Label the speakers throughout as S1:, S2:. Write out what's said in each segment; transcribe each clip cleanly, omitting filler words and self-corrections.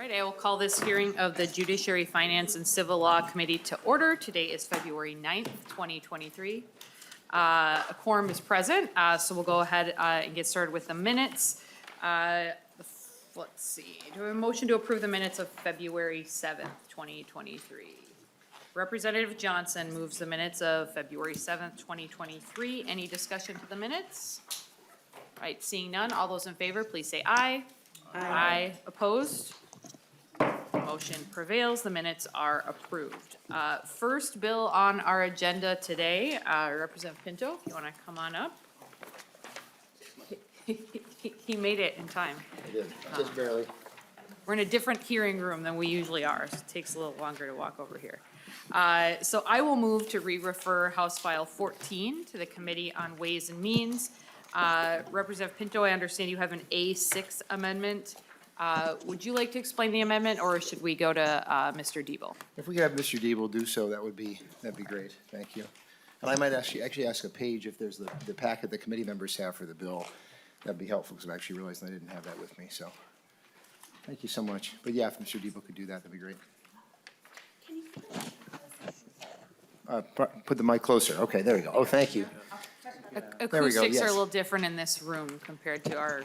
S1: right, I will call this hearing of the Judiciary, Finance, and Civil Law Committee to order. Today is February 9th, 2023. A quorum is present, so we'll go ahead and get started with the minutes. Let's see, do we have a motion to approve the minutes of February 7th, 2023? Representative Johnson moves the minutes of February 7th, 2023. Any discussion to the minutes? All right, seeing none, all those in favor, please say aye. Aye. Opposed? Motion prevails. The minutes are approved. First bill on our agenda today, Representative Pinto, if you want to come on up. He made it in time.
S2: I did, just barely.
S1: We're in a different hearing room than we usually are, so it takes a little longer to walk over here. So I will move to re-refer House File 14 to the Committee on Ways and Means. Representative Pinto, I understand you have an A6 amendment. Would you like to explain the amendment, or should we go to Mr. Diebel?
S2: If we could have Mr. Diebel do so, that'd be great. Thank you. And I might actually ask a page if there's the packet the committee members have for the bill. That'd be helpful, because I actually realized I didn't have that with me, so. Thank you so much. But yeah, if Mr. Diebel could do that, that'd be great. Put the mic closer. Okay, there we go. Oh, thank you.
S1: Acoustics
S2: yes.
S1: are a little different in this room compared to our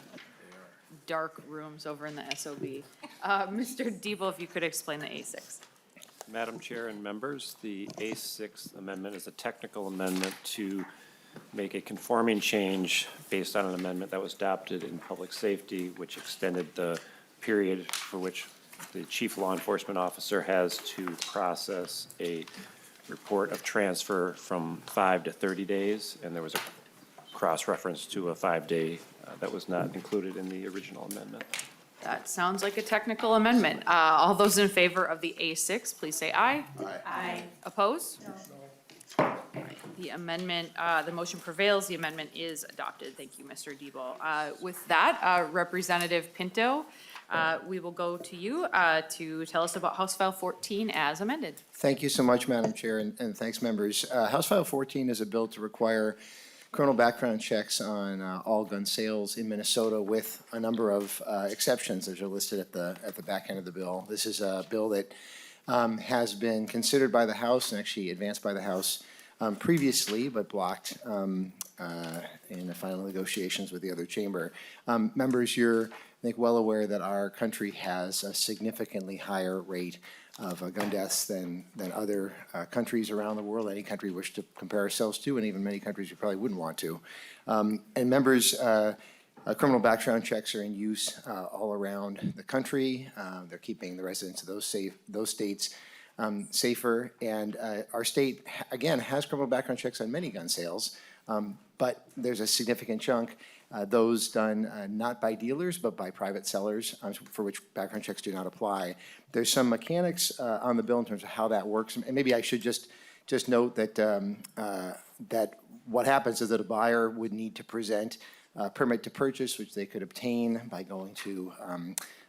S1: dark rooms over in the SOB. Mr. Diebel, if you could explain the A6.
S3: Madam Chair and members, the A6 amendment is a technical amendment to make a conforming change based on an amendment that was adopted in public safety, which extended the period for which the chief law enforcement officer has to process a report of transfer from 5 to 30 days, and there was a cross-reference to a 5-day that was not included in the original amendment.
S1: That sounds like a technical amendment. All those in favor of the A6, please say aye.
S2: Aye.
S1: Aye. Opposed? No. The amendment, the motion prevails. The amendment is adopted. Thank you, Mr. Diebel. With that, Representative Pinto, we will go to you to tell us about House File 14 as amended.
S2: Thank you so much, Madam Chair, and thanks, members. House File 14 is a bill to require criminal background checks on all gun sales in Minnesota, with a number of exceptions that are listed at the back end of the bill. This is a bill that has been considered by the House and actually advanced by the House previously, but blocked in the final negotiations with the other chamber. Members, you're, I think, well aware that our country has a significantly higher rate of gun deaths than other countries around the world, any country we wish to compare ourselves to, and even many countries we probably wouldn't want to. And members, criminal background checks are in use all around the country. They're keeping the residents of those states safer, and our state, again, has criminal background checks on many gun sales, but there's a significant chunk, those done not by dealers, but by private sellers, for which background checks do not apply. There's some mechanics on the bill in terms of how that works, and maybe I should just note that that what happens is that a buyer would need to present a permit to purchase, which they could obtain by going to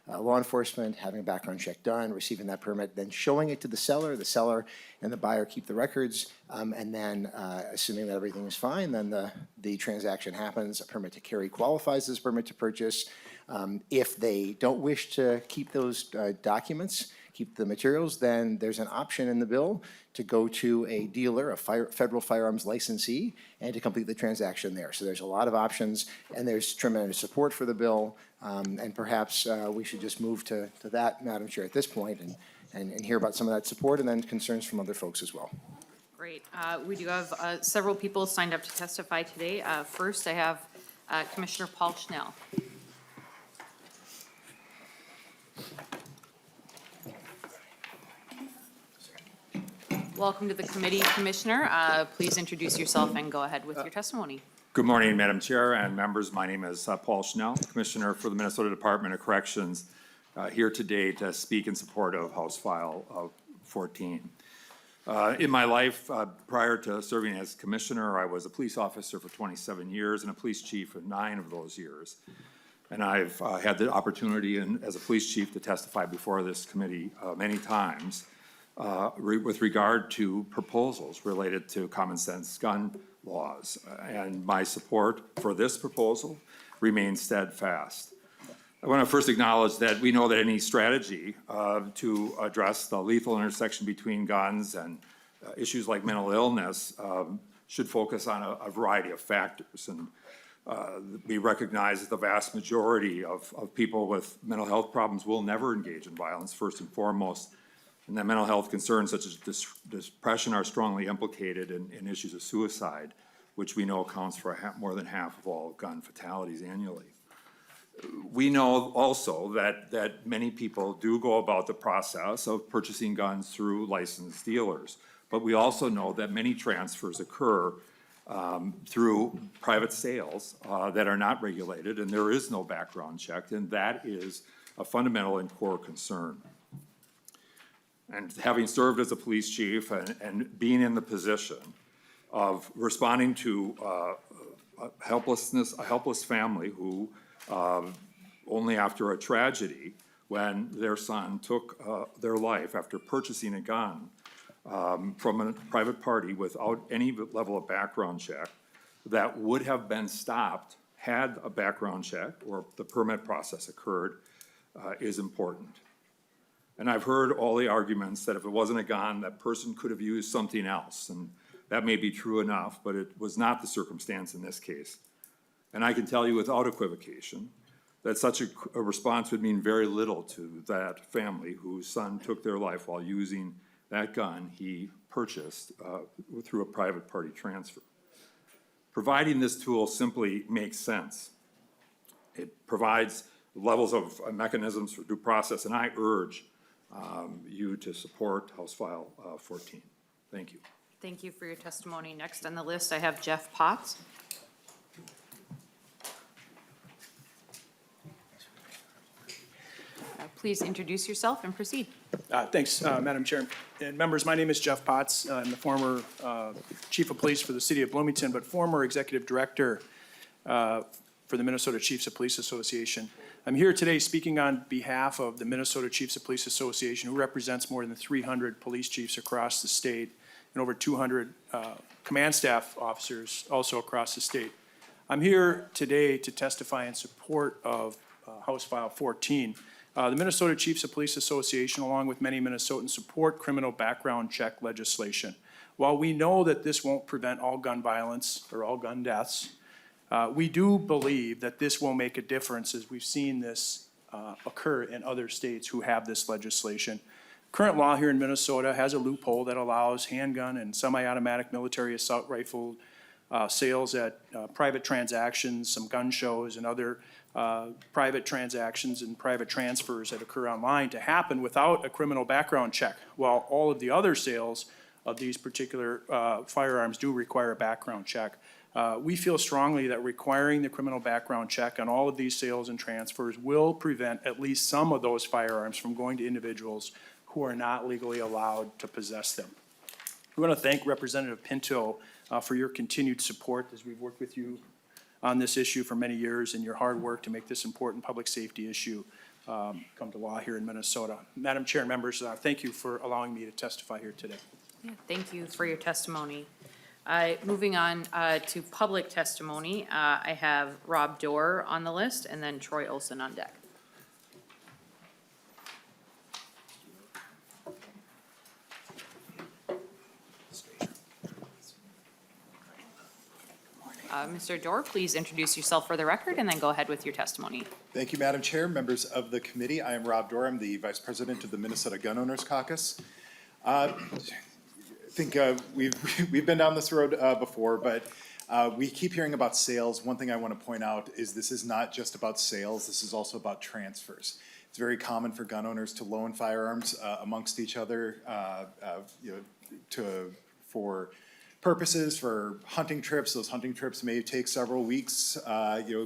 S2: law enforcement, having a background check done, receiving that permit, then showing it to the seller and the buyer keep the records, and then assuming that everything is fine, then the transaction happens. A permit to carry qualifies as a permit to purchase. If they don't wish to keep those documents, keep the materials, then there's an option in the bill to go to a dealer, a federal firearms licensee, and to complete the transaction there. So there's a lot of options, and there's tremendous support for the bill, and perhaps we should just move to that, Madam Chair, at this point, and hear about some of that support, and then concerns from other folks as well.
S1: Great. We do have several people signed up to testify today. First, I have Commissioner Paul Schnell. Welcome to the committee, Commissioner. Please introduce yourself and go ahead with your testimony.
S4: Good morning, Madam Chair and members. My name is Paul Schnell, Commissioner for the Minnesota Department of Corrections, here today to speak in support of House File 14. In my life, prior to serving as Commissioner, I was a police officer for 27 years and a police chief for 9 of those years. And I've had the opportunity as a police chief to testify before this committee many times with regard to proposals related to common sense gun laws. And my support for this proposal remains steadfast. I want to first acknowledge that we know that any strategy to address the lethal intersection between guns and issues like mental illness should focus on a variety of factors. And we recognize that the vast majority of people with mental health problems will never engage in violence, first and foremost, and that mental health concerns such as depression are strongly implicated in issues of suicide, which we know accounts for more than half of all gun fatalities annually. We know also that many people do go about the process of purchasing guns through licensed dealers, but we also know that many transfers occur through private sales that are not regulated, and there is no background check, and that is a fundamental and core concern. And having served as a police chief and being in the position of responding to a helpless family who only after a tragedy when their son took their life after purchasing a gun from a private party without any level of background check that would have been stopped had a background check or the permit process occurred is important. And I've heard all the arguments that if it wasn't a gun, that person could have used something else. And that may be true enough, but it was not the circumstance in this case. And I can tell you without equivocation that such a response would mean very little to that family whose son took their life while using that gun he purchased through a private party transfer. Providing this tool simply makes sense. It provides levels of mechanisms for due process, and I urge you to support House File 14. Thank you.
S1: Thank you for your testimony. Next on the list, I have Jeff Potts. Please introduce yourself and proceed.
S5: Thanks, Madam Chair. And members, my name is Jeff Potts. I'm the former Chief of Police for the City of Bloomington, but former Executive Director for the Minnesota Chiefs of Police Association. I'm here today speaking on behalf of the Minnesota Chiefs of Police Association, who represents more than 300 police chiefs across the state and over 200 command staff officers also across the state. I'm here today to testify in support of House File 14. The Minnesota Chiefs of Police Association, along with many Minnesotans, support criminal background check legislation. While we know that this won't prevent all gun violence or all gun deaths, we do believe that this will make a difference, as we've seen this occur in other states who have this legislation. Current law here in Minnesota has a loophole that allows handgun and semi-automatic military assault rifle sales at private transactions, some gun shows, and other private transactions and private transfers that occur online to happen without a criminal background check, while all of the other sales of these particular firearms do require a background check. We feel strongly that requiring the criminal background check on all of these sales and transfers will prevent at least some of those firearms from going to individuals who are not legally allowed to possess them. We want to thank Representative Pinto for your continued support as we've worked with you on this issue for many years and your hard work to make this important public safety issue come to law here in Minnesota. Madam Chair and members, thank you for allowing me to testify here today.
S1: Yeah, thank you for your testimony. Moving on to public testimony, I have Rob Dorr on the list and then Troy Olson on deck. Mr. Dorr, please introduce yourself for the record and then go ahead with your testimony.
S6: Thank you, Madam Chair, members of the committee. I am Rob Dorr. I'm the Vice President of the Minnesota Gun Owners Caucus. I think we've been down this road before, but we keep hearing about sales. One thing I want to point out is this is not just about sales. This is also about transfers. It's very common for gun owners to loan firearms amongst each other, for purposes, for hunting trips. Those hunting trips may take several weeks,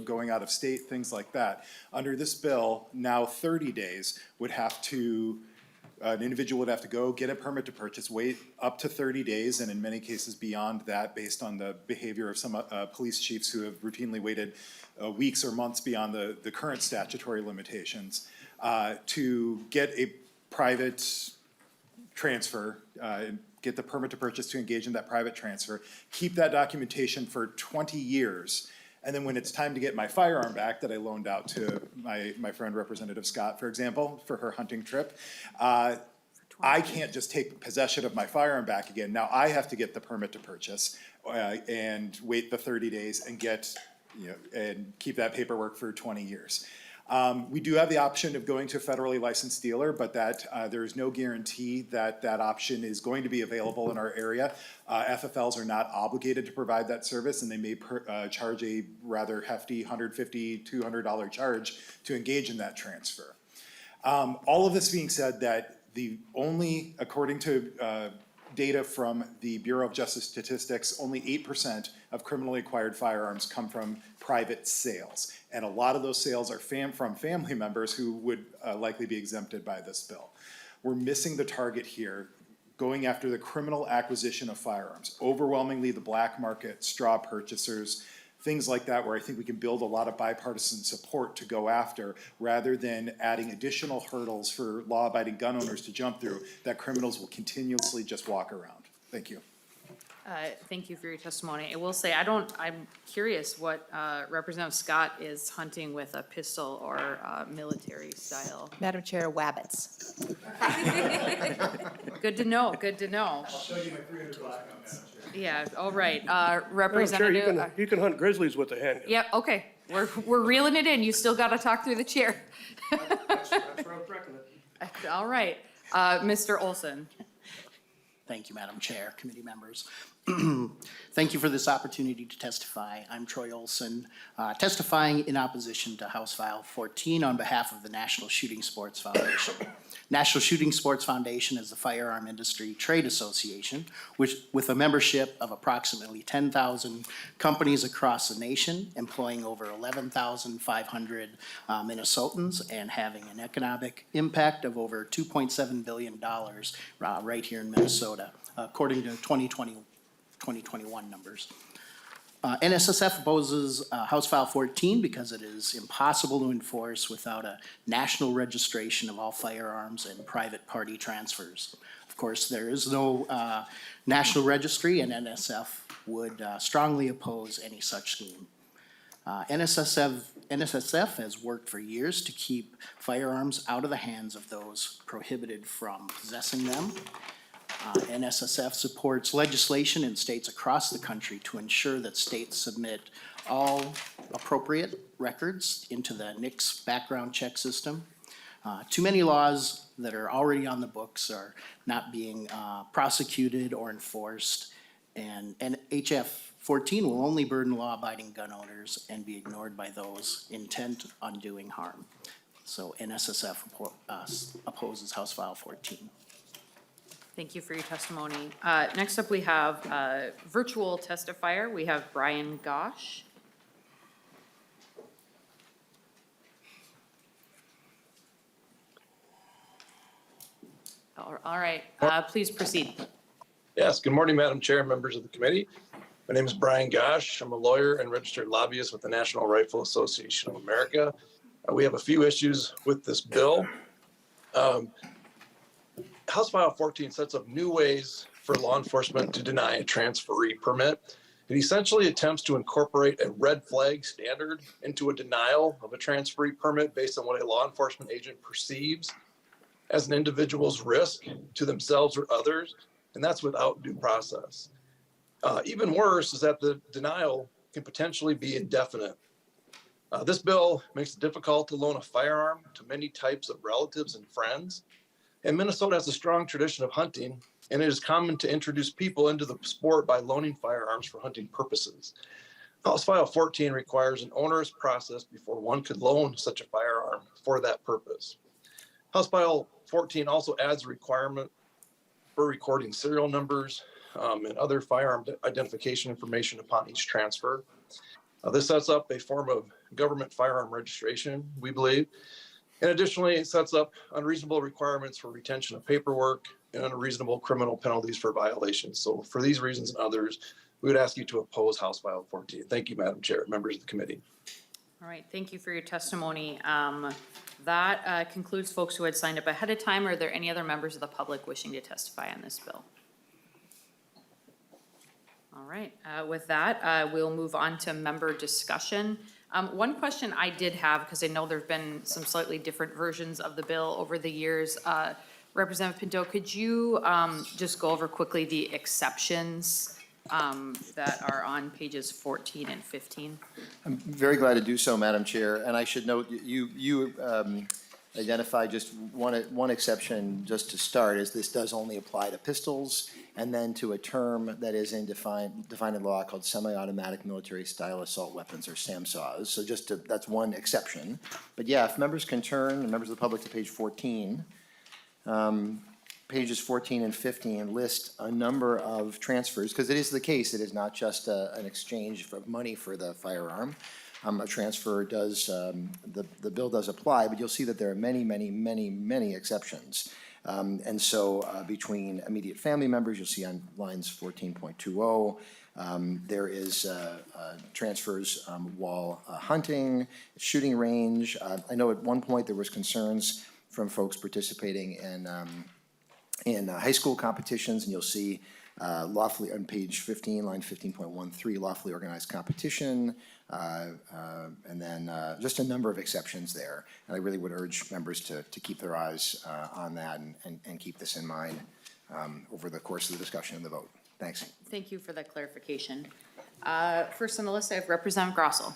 S6: going out of state, things like that. Under this bill, now 30 days would have to, an individual would have to go get a permit to purchase, wait up to 30 days, and in many cases beyond that, based on the behavior of some police chiefs who have routinely waited weeks or months beyond the current statutory limitations, to get a private transfer, get the permit to purchase to engage in that private transfer, keep that documentation for 20 years, And then when it's time to get my firearm back that I loaned out to my friend Representative Scott, for example, for her hunting trip, I can't just take possession of my firearm back again. Now I have to get the permit to purchase and wait the 30 days and get, and keep that paperwork for 20 years. We do have the option of going to a federally licensed dealer, but that there is no guarantee that that option is going to be available in our area. FFLs are not obligated to provide that service, and they may charge a rather hefty $150, $200 charge to engage in that transfer. All of this being said, that the only, according to data from the Bureau of Justice Statistics, only 8% of criminally acquired firearms come from private sales. And a lot of those sales are from family members who would likely be exempted by this bill. We're missing the target here, going after the criminal acquisition of firearms, overwhelmingly the black market, straw purchasers, things like that, where I think we can build a lot of bipartisan support to go after, rather than adding additional hurdles for law-abiding gun owners to jump through that criminals will continuously just walk around. Thank you.
S1: Thank you for your testimony. I will say, I'm curious what Representative Scott is hunting with, a pistol or military style.
S7: Madam Chair, wabbits.
S1: Good to know, good to know.
S6: I'll show you my 300 black on that.
S1: Yeah, all right,
S8: Madam Chair,
S1: Representative.
S8: you can hunt grizzlies with a handgun.
S1: Yep, okay, we're reeling it in. You still gotta talk through the chair.
S8: That's where I'm tracking it.
S1: All right, Mr. Olson.
S9: Thank you, Madam Chair, committee members. Thank you for this opportunity to testify. I'm Troy Olson, testifying in opposition to House File 14 on behalf of the National Shooting Sports Foundation. National Shooting Sports Foundation is the firearm industry trade association, which, with a membership of approximately 10,000 companies across the nation, employing over 11,500 Minnesotans, and having an economic impact of over $2.7 billion right here in Minnesota, according to 2021 numbers. NSSF opposes House File 14 because it is impossible to enforce without a national registration of all firearms and private party transfers. Of course, there is no national registry, and NSF would strongly oppose any such scheme. NSSF has worked for years to keep firearms out of the hands of those prohibited from possessing them. NSSF supports legislation in states across the country to ensure that states submit all appropriate records into the NICS background check system. Too many laws that are already on the books are not being prosecuted or enforced, and HF 14 will only burden law-abiding gun owners and be ignored by those intent on doing harm. So NSSF opposes House File 14.
S1: Thank you for your testimony. Next up, we have a virtual testifier. We have Brian Gosh. All right, please proceed.
S10: Yes, good morning, Madam Chair and members of the committee. My name is Brian Gosh. I'm a lawyer and registered lobbyist with the National Rifle Association of America. We have a few issues with this bill. House File 14 sets up new ways for law enforcement to deny a transferee permit. It essentially attempts to incorporate a red flag standard into a denial of a transferee permit based on what a law enforcement agent perceives as an individual's risk to themselves or others, and that's without due process. Even worse is that the denial can potentially be indefinite. This bill makes it difficult to loan a firearm to many types of relatives and friends. And Minnesota has a strong tradition of hunting, and it is common to introduce people into the sport by loaning firearms for hunting purposes. House File 14 requires an onerous process before one could loan such a firearm for that purpose. House File 14 also adds a requirement for recording serial numbers and other firearm identification information upon each transfer. This sets up a form of government firearm registration, we believe. And additionally, it sets up unreasonable requirements for retention of paperwork and unreasonable criminal penalties for violations. So for these reasons and others, we would ask you to oppose House File 14. Thank you, Madam Chair, members of the committee.
S1: All right, thank you for your testimony. That concludes folks who had signed up ahead of time. Are there any other members of the public wishing to testify on this bill? All All right, with that, we'll move on to member discussion. One question I did have, because I know there've been some slightly different versions of the bill over the years. Representative Pinto, could you just go over quickly the exceptions that are on pages 14 and 15?
S2: I'm very glad to do so, Madam Chair, and I should note, you identify just one exception just to start, is this does only apply to pistols, and then to a term that is defined in law called semi-automatic military style assault weapons, or SAMSAWs. So that's one exception. But yeah, if members can turn, members of the public, to page 14, pages 14 and 15 list a number of transfers, because it is the case, it is not just an exchange of money for the firearm. A transfer does, the bill does apply, but you'll see that there are many exceptions. And so between immediate family members, you'll see on lines 14.20, there is transfers while hunting, shooting range. I know at one point there was concerns from folks participating in high school competitions, and you'll see lawfully on page 15, line 15.13, lawfully organized competition, and then just a number of exceptions there. And I really would urge members to keep their eyes on that and keep this in mind over the course of the discussion and the vote. Thanks.
S1: Thank you for that clarification. First on the list, I have Representative Grossell.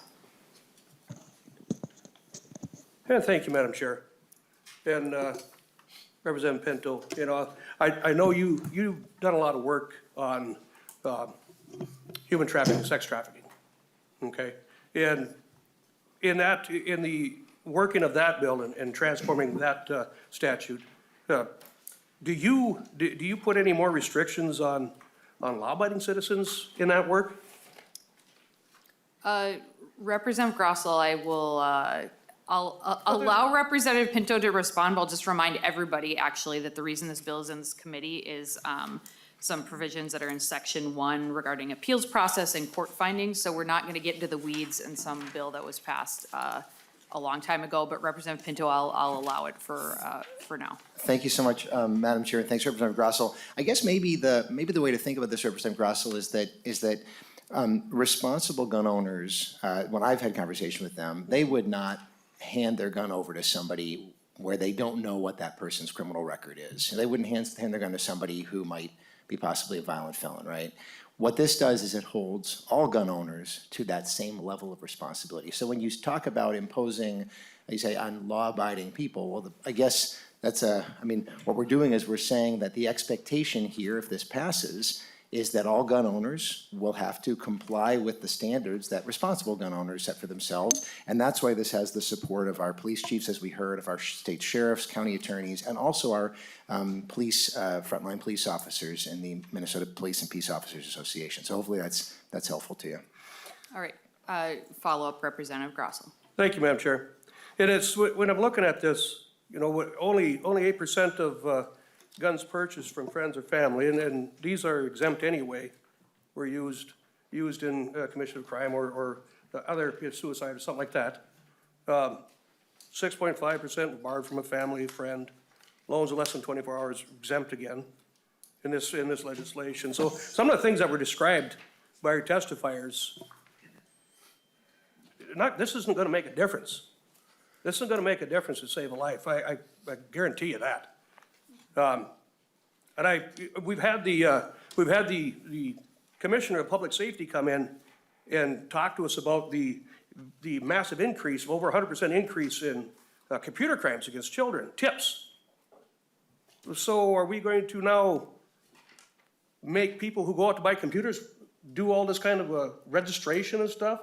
S8: Yeah, thank you, Madam Chair. And Representative Pinto, you know, I know you've done a lot of work on human trafficking, sex trafficking, okay? And in the working of that bill and transforming that statute, do you put any more restrictions on law-abiding citizens in that work?
S1: Representative Grossell, I will, I'll allow Representative Pinto to respond, but I'll just remind everybody actually that the reason this bill is in this committee is some provisions that are in section 1 regarding appeals process and court findings. So we're not going to get into the weeds in some bill that was passed a long time ago, but Representative Pinto, I'll allow it for now.
S2: Thank you so much, Madam Chair, and thanks, Representative Grossell. I guess maybe the way to think about this, Representative Grossell, is that responsible gun owners, when I've had conversation with them, they would not hand their gun over to somebody where they don't know what that person's criminal record is. They wouldn't hand their gun to somebody who might be possibly a violent felon, right? What this does is it holds all gun owners to that same level of responsibility. So when you talk about imposing, you say, on law-abiding people, well, I guess that's what we're doing is we're saying that the expectation here, if this passes, is that all gun owners will have to comply with the standards that responsible gun owners set for themselves. And that's why this has the support of our police chiefs, as we heard, of our state sheriffs, county attorneys, and also our frontline police officers in the Minnesota Police and Peace Officers Association. So hopefully that's helpful to you.
S1: All right, follow-up, Representative Grossell.
S8: Thank you, Madam Chair. And it's, when I'm looking at this, you know, only 8% of guns purchased from friends or family, and these are exempt anyway, were used in commission of crime or other suicide or something like that. 6.5% were borrowed from a family, friend. Loans of less than 24 hours exempt again in this legislation. So some of the things that were described by your testifiers, this isn't going to make a difference. This isn't going to make a difference to save a life. I guarantee you that. And we've had the Commissioner of Public Safety come in and talk to us about the massive increase, over 100% increase in computer crimes against children, tips. So are we going to now make people who go out to buy computers do all this kind of registration and stuff?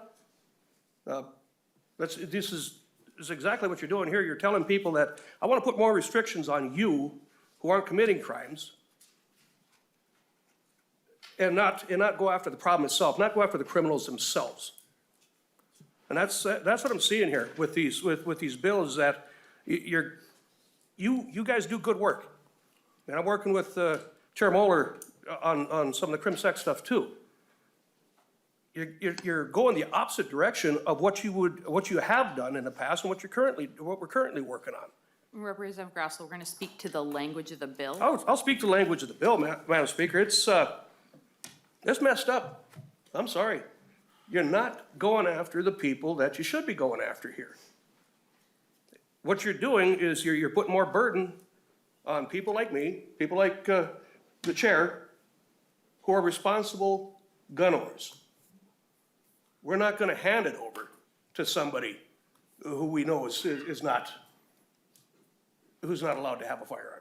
S8: This is exactly what you're doing here. You're telling people that I want to put more restrictions on you who aren't committing crimes, and not go after the problem itself, not go after the criminals themselves. And that's what I'm seeing here with these bills, that you guys do good work. And I'm working with Chair Moeller on some of the crim sex stuff too. You're going the opposite direction of what you have done in the past and what we're currently working on.
S1: Representative Grossell, we're going to speak to the language of the bill.
S8: I'll speak to the language of the bill, Madam Speaker. It's It's messed up. I'm sorry. You're not going after the people that you should be going after here. What you're doing is you're putting more burden on people like me, people like the chair, who are responsible gun owners. We're not gonna hand it over to somebody who we know is not, who's not allowed to have a firearm.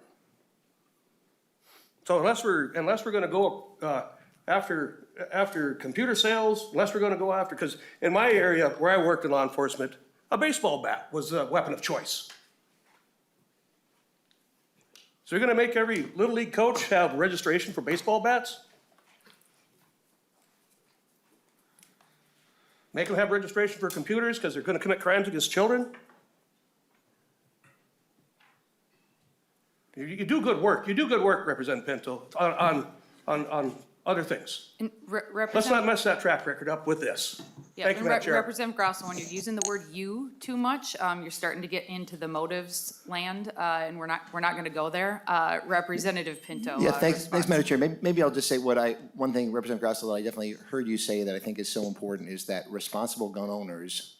S8: So unless we're gonna go after computer sales, unless we're gonna go after, because in my area where I worked in law enforcement, a baseball bat was a weapon of choice. So you're gonna make every little league coach have registration for baseball bats? Make them have registration for computers because they're gonna commit crimes against children? You do good work. You do good work, Representative Pinto, on other things.
S1: And
S8: Let's not
S1: Representative,
S8: mess that track record up with this.
S1: yeah,
S8: Thank you,
S1: and
S8: Madam Chair.
S1: Representative Grosso, when you're using the word "you" too much, you're starting to get into the motives land, and we're not gonna go there. Representative Pinto.
S2: Yeah, thanks,
S1: response.
S2: Madam Chair. Maybe I'll just say one thing, Representative Grasso, that I definitely heard you say that I think is so important is that responsible gun owners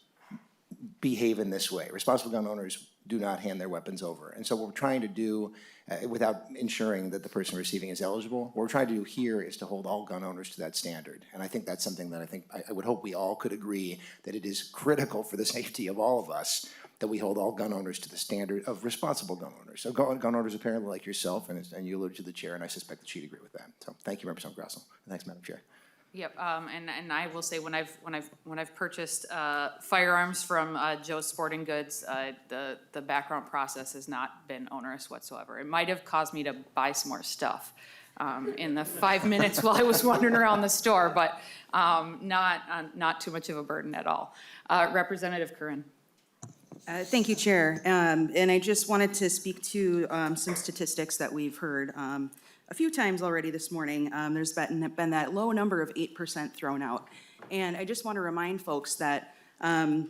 S2: behave in this way. Responsible gun owners do not hand their weapons over. And so what we're trying to do, without ensuring that the person receiving is eligible, what we're trying to do here is to hold all gun owners to that standard. And I think that's something that I would hope we all could agree that it is critical for the safety of all of us that we hold all gun owners to the standard of responsible gun owners. So gun owners apparently like yourself, and you alluded to the chair, and I suspect that she'd agree with that. So thank you, Representative Grasso. And thanks, Madam Chair.
S1: Yep, and I will say, when I've purchased firearms from Joe's Sporting Goods, the background process has not been onerous whatsoever. It might have caused me to buy some more stuff in the 5 minutes while I was wandering around the store, but not too much of a burden at all. Representative Curran.
S11: Thank you, Chair. And I just wanted to speak to some statistics that we've heard a few times already this morning. There's been that low number of 8% thrown out. And I just want to remind folks that I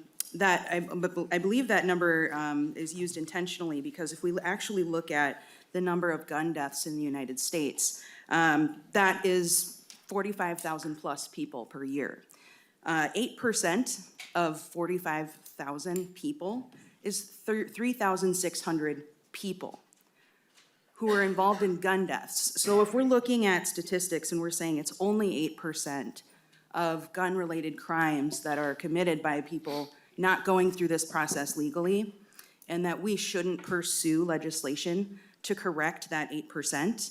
S11: believe that number is used intentionally, because if we actually look at the number of gun deaths in the United States, that is 45,000 plus people per year. 8% of 45,000 people is 3,600 people who are involved in gun deaths. So if we're looking at statistics and we're saying it's only 8% of gun-related crimes that are committed by people not going through this process legally, and that we shouldn't pursue legislation to correct that 8%,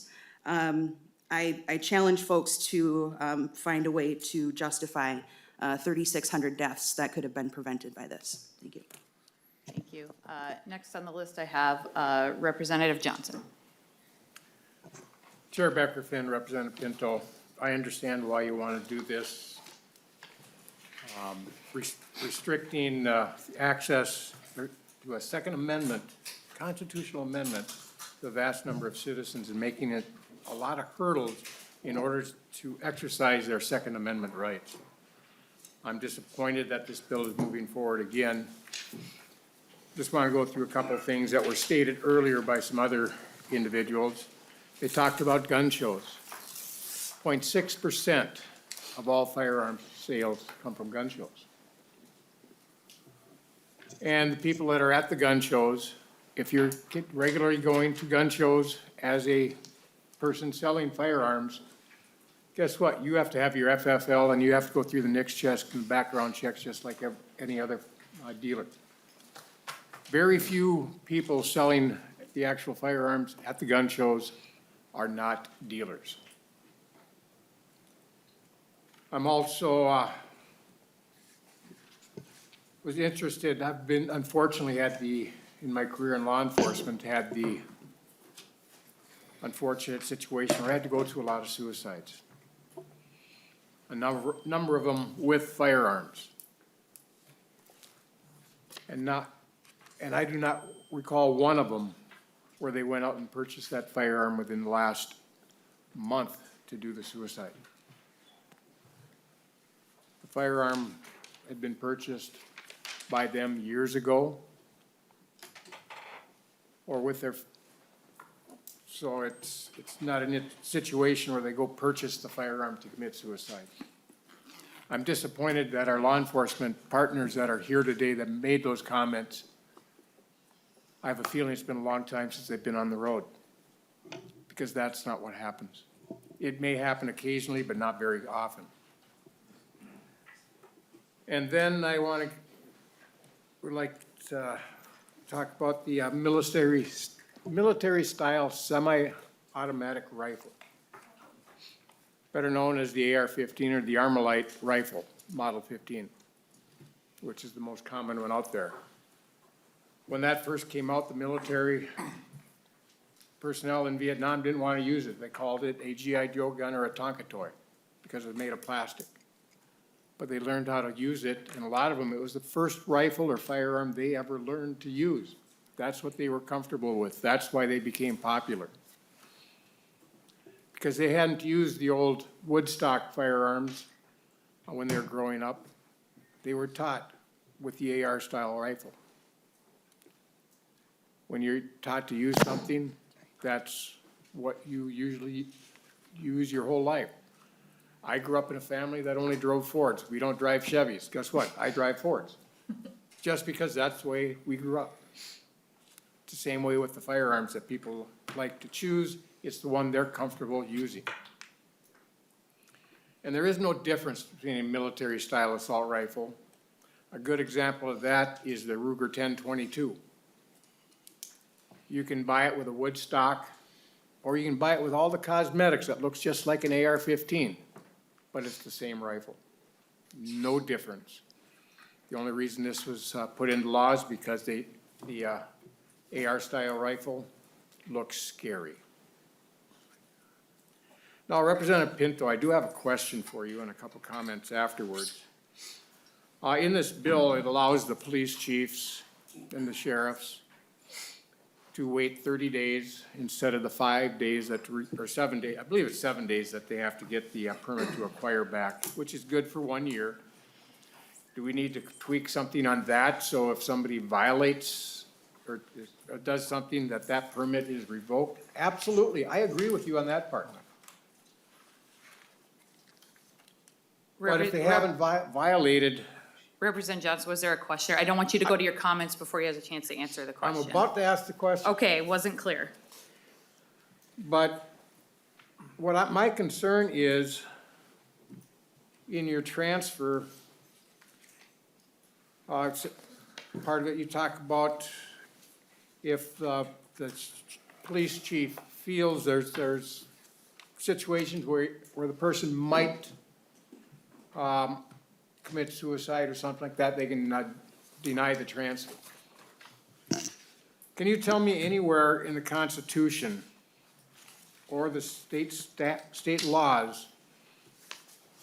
S11: I challenge folks to find a way to justify 3,600 deaths that could have been prevented by this. Thank you.
S1: Thank you. Next on the list, I have Representative Johnson.
S12: Chair Becker Finn, Representative Pinto, I understand why you want to do this. Restricting access to a Second Amendment, constitutional amendment, to a vast number of citizens and making it a lot of hurdles in order to exercise their Second Amendment rights. I'm disappointed that this bill is moving forward again. Just want to go through a couple of things that were stated earlier by some other individuals. They talked about gun shows. 0.6% of all firearms sales come from gun shows. And the people that are at the gun shows, if you're regularly going to gun shows as a person selling firearms, guess what? You have to have your FFL and you have to go through the NICS checks and background checks just like any other dealer. Very few people selling the actual firearms at the gun shows are not dealers. I'm also was interested, I've been, unfortunately, in my career in law enforcement, had the unfortunate situation where I had to go to a lot of suicides. A number of them with firearms. And I do not recall one of them where they went out and purchased that firearm within the last month to do the suicide. The firearm had been purchased by them years ago or with their So it's not a situation where they go purchase the firearm to commit suicide. I'm disappointed that our law enforcement partners that are here today that made those comments, I have a feeling it's been a long time since they've been on the road, because that's not what happens. It may happen occasionally, but not very often. And then I would like to talk about the military-style semi-automatic rifle, better known as the AR-15 or the Armalite rifle, Model 15, which is the most common one out there. When that first came out, the military personnel in Vietnam didn't want to use it. They called it a G.I. Joe gun or a Tonka toy because it was made of plastic. But they learned how to use it, and a lot of them, it was the first rifle or firearm they ever learned to use. That's what they were comfortable with. That's why they became popular. Because they hadn't used the old woodstock firearms when they were growing up. They were taught with the AR-style rifle. When you're taught to use something, that's what you usually use your whole life. I grew up in a family that only drove Fords. We don't drive Chevys. Guess what? I drive Fords. Just because that's the way we grew up. It's the same way with the firearms that people like to choose. It's the one they're comfortable using. And there is no difference between a military-style assault rifle. A good example of that is the Ruger 1022. You can buy it with a wood stock, or you can buy it with all the cosmetics that looks just like an AR-15, but it's the same rifle. No difference. The only reason this was put into law is because the AR-style rifle looks scary. Now, Representative Pinto, I do have a question for you and a couple comments afterwards. In this bill, it allows the police chiefs and the sheriffs to wait 30 days instead of the 5 days that, or 7 days, I believe it's 7 days that they have to get the permit to acquire back, which is good for 1 year. Do we need to tweak something on that so if somebody violates or does something that permit is revoked? Absolutely, I agree with you on that part. But if they haven't violated,
S1: Representative Johnson, was there a question? I don't want you to go to your comments before he has a chance to answer the
S12: I'm
S1: question.
S12: about to ask the question.
S1: Okay, wasn't clear.
S12: But my concern is in your transfer, part of it you talk about if the police chief feels there's situations where the person might commit suicide or something like that, they can deny the transfer. Can you tell me anywhere in the Constitution or the state laws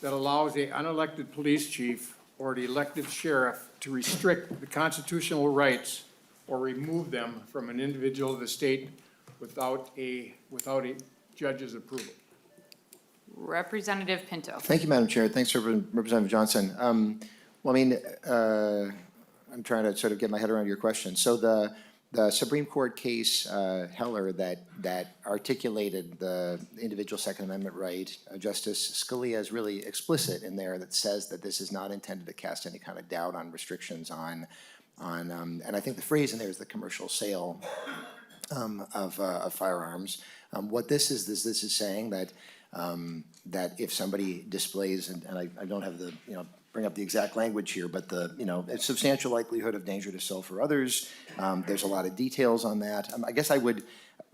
S12: that allows the unelected police chief or the elected sheriff to restrict the constitutional rights or remove them from an individual of the state without a judge's approval?
S1: Representative Pinto.
S2: Thank you, Madam Chair. Thanks, Representative Johnson. Well, I mean, I'm trying to sort of get my head around your question. So the Supreme Court case, Heller, that articulated the individual Second Amendment right, Justice Scalia is really explicit in there that says that this is not intended to cast any kind of doubt on restrictions on and I think the phrase in there is the commercial sale of firearms. What this is saying that if somebody displays, and I don't have the, bring up the exact language here, but a substantial likelihood of danger to self or others, there's a lot of details on that. I guess I would,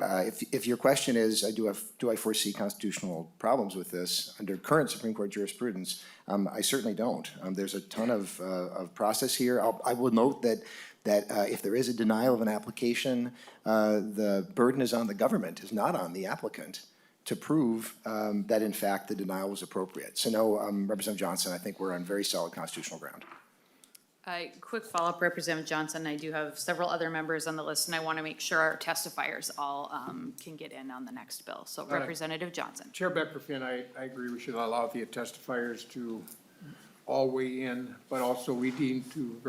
S2: if your question is, do I foresee constitutional problems with this under current Supreme Court jurisprudence, I certainly don't. There's a ton of process here. I will note that if there is a denial of an application, the burden is on the government, is not on the applicant, to prove that in fact the denial was appropriate. So no, Representative Johnson, I think we're on very solid constitutional ground.
S1: Quick follow-up, Representative Johnson. I do have several other members on the list, and I want to make sure our testifiers all can get in on the next bill. So Representative Johnson.
S12: Chair Beckerfield, I agree we should allow the testifiers to all weigh in, but also we need to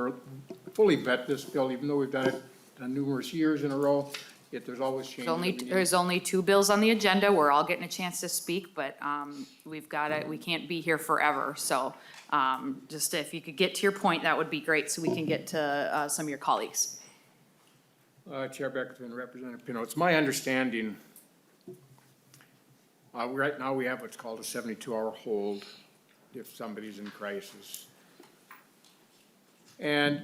S12: fully vet this bill, even though we've done it numerous years in a row. yet there's always changes.
S1: There's only two bills on the agenda. We're all getting a chance to speak, but we can't be here forever. So just if you could get to your point, that would be great, so we can get to some of your colleagues.
S12: Chair Beckerton and Representative Pinto, it's my understanding, right now we have what's called a 72-hour hold if somebody's in crisis. And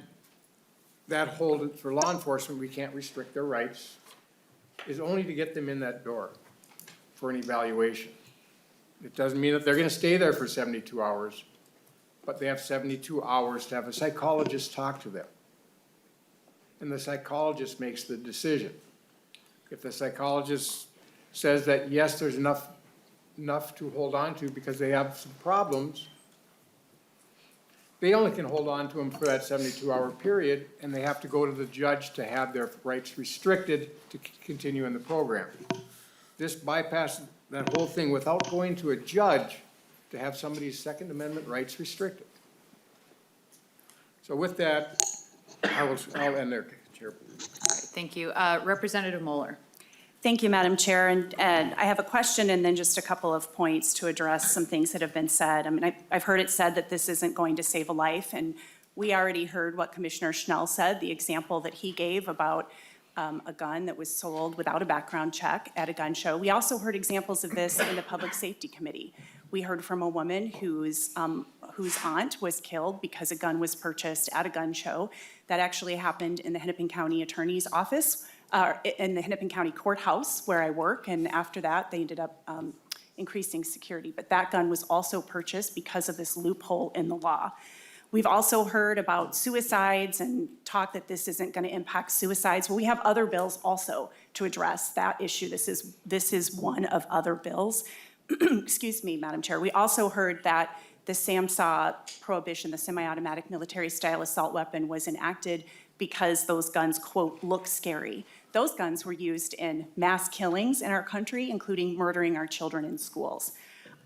S12: that hold for law enforcement, we can't restrict their rights, is only to get them in that door for an evaluation. It doesn't mean that they're gonna stay there for 72 hours, but they have 72 hours to have a psychologist talk to them. And the psychologist makes the decision. If the psychologist says that, yes, there's enough to hold on to because they have some problems, they only can hold on to them for that 72-hour period, and they have to go to the judge to have their rights restricted to continue in the program. This bypasses that whole thing without going to a judge to have somebody's Second Amendment rights restricted. So with that, I'll end there, Chair.
S1: All right, thank you. Representative Moeller.
S13: Thank you, Madam Chair, and I have a question and then just a couple of points to address some things that have been said. I mean, I've heard it said that this isn't going to save a life, and we already heard what Commissioner Schnell said, the example that he gave about a gun that was sold without a background check at a gun show. We also heard examples of this in the Public Safety Committee. We heard from a woman whose aunt was killed because a gun was purchased at a gun show. That actually happened in the Hennepin County Attorney's Office, in the Hennepin County Courthouse where I work, and after that, they ended up increasing security. But that gun was also purchased because of this loophole in the law. We've also heard about suicides and talk that this isn't going to impact suicides. Well, we have other bills also to address that issue. This is one of other bills. Excuse me, Madam Chair. We also heard that the SAMHSA prohibition, the semi-automatic military-style assault weapon, was enacted because those guns, quote, look scary. Those guns were used in mass killings in our country, including murdering our children in schools.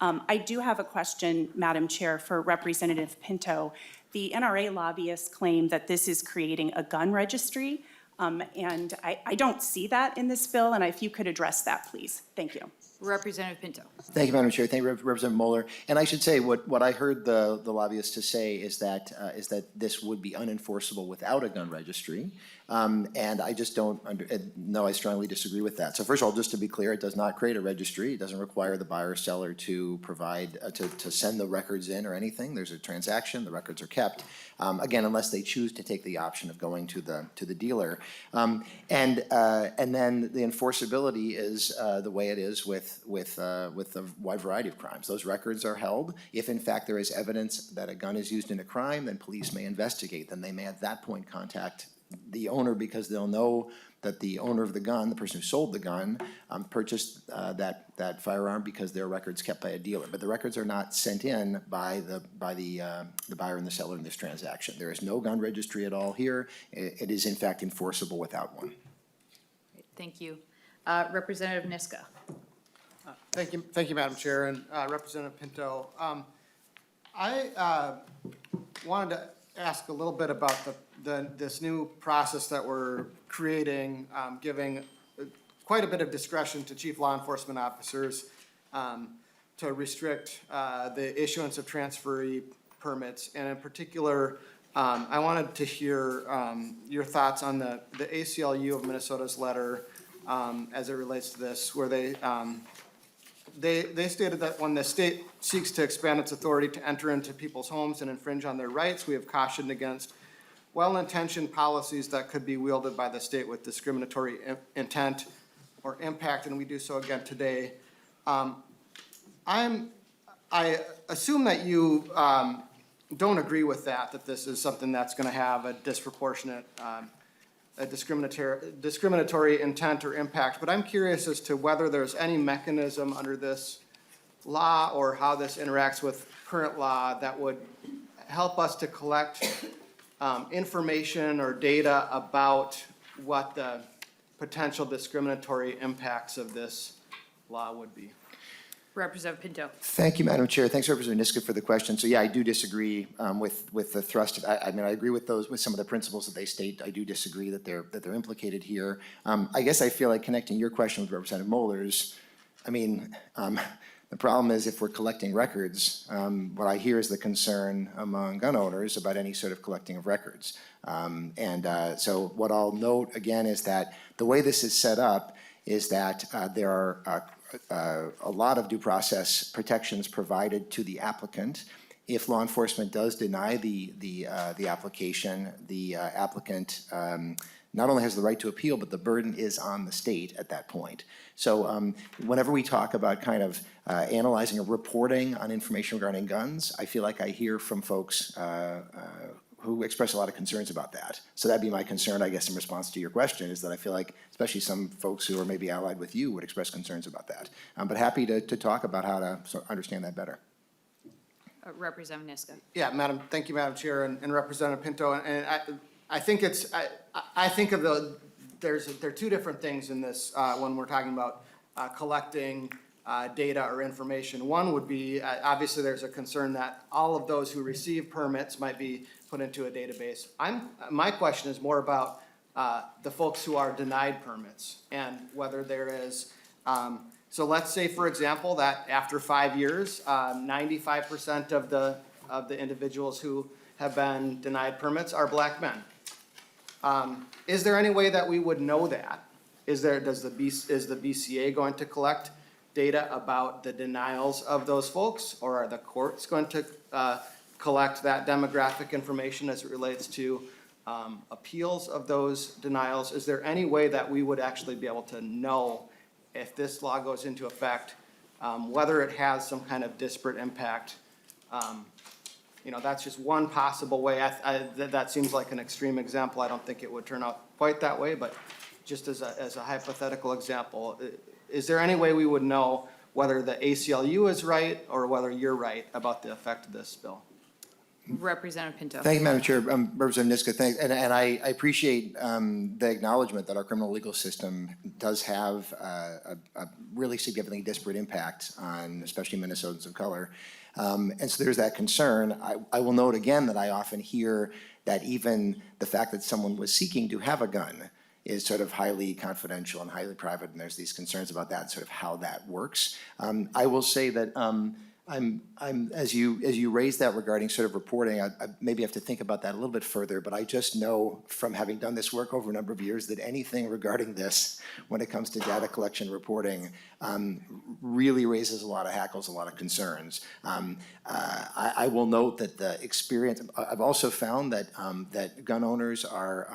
S13: I do have a question, Madam Chair, for Representative Pinto. The NRA lobbyists claim that this is creating a gun registry, and I don't see that in this bill, and if you could address that, please. Thank you.
S1: Representative Pinto.
S2: Thank you, Madam Chair. Thank you, Representative Moeller. And I should say, what I heard the lobbyists to say is that this would be unenforceable without a gun registry. And I just don't, no, I strongly disagree with that. So first of all, just to be clear, it does not create a registry. It doesn't require the buyer or seller to provide, to send the records in or anything. There's a transaction, the records are kept. Again, unless they choose to take the option of going to the dealer. And then the enforceability is the way it is with a wide variety of crimes. Those records are held. If in fact there is evidence that a gun is used in a crime, then police may investigate. Then they may at that point contact the owner because they'll know that the owner of the gun, the person who sold the gun, purchased that firearm because their record's kept by a dealer. But the records are not sent in by the buyer and the seller in this transaction. There is no gun registry at all here. It is in fact enforceable without one.
S1: Thank you. Representative Niska.
S14: Thank you, Madam Chair, and Representative Pinto. I wanted to ask a little bit about this new process that we're creating, giving quite a bit of discretion to chief law enforcement officers to restrict the issuance of transferee permits. And in particular, I wanted to hear your thoughts on the ACLU of Minnesota's letter as it relates to this, where they stated that when the state seeks to expand its authority to enter into people's homes and infringe on their rights, we have cautioned against well-intentioned policies that could be wielded by the state with discriminatory intent or impact, and we do so again today. I assume that you don't agree with that this is something that's going to have a disproportionate a discriminatory intent or impact, but I'm curious as to whether there's any mechanism under this law or how this interacts with current law that would help us to collect information or data about what the potential discriminatory impacts of this law would be.
S1: Representative Pinto.
S2: Thank you, Madam Chair. Thanks, Representative Niska, for the question. So yeah, I do disagree with the thrust of, I mean, I agree with some of the principles that they state. I do disagree that they're implicated here. I guess I feel like connecting your question with Representative Moller's, I mean, the problem is if we're collecting records, what I hear is the concern among gun owners about any sort of collecting of records. So what I'll note again is that the way this is set up is that there are a lot of due process protections provided to the applicant. If law enforcement does deny the application, the applicant not only has the right to appeal, but the burden is on the state at that point. So whenever we talk about kind of analyzing or reporting on information regarding guns, I feel like I hear from folks who express a lot of concerns about that. So that'd be my concern, I guess, in response to your question, is that I feel like, especially some folks who are maybe allied with you would express concerns about that. But happy to talk about how to understand that better.
S1: Representative Niska.
S14: Yeah, thank you, Madam Chair, and Representative Pinto. And I think it's, I think of there are two different things in this when we're talking about collecting data or information. One would be, obviously there's a concern that all of those who receive permits might be put into a database. My question is more about the folks who are denied permits and whether there is, so let's say, for example, that after 5 years, 95% of the individuals who have been denied permits are black men. Is there any way that we would know that? Is the BCA going to collect data about the denials of those folks, or are the courts going to collect that demographic information as it relates to appeals of those denials? Is there any way that we would actually be able to know if this law goes into effect, whether it has some kind of disparate impact? You know, that's just one possible way. That seems like an extreme example. I don't think it would turn out quite that way, but just as a hypothetical example, is there any way we would know whether the ACLU is right or whether you're right about the effect of this bill?
S1: Representative Pinto.
S2: Thank you, Madam Chair. Representative Niska, thanks. And I appreciate the acknowledgement that our criminal legal system does have a really significantly disparate impact on especially Minnesotans of color. And so there's that concern. I will note again that I often hear that even the fact that someone was seeking to have a gun is sort of highly confidential and highly private, and there's these concerns about that, sort of how that works. I will say that as you raise that regarding sort of reporting, I maybe have to think about that a little bit further, but I just know from having done this work over a number of years that anything regarding this, when it comes to data collection reporting, really raises a lot of hackles, a lot of concerns. I will note that the experience, I've also found that that gun owners are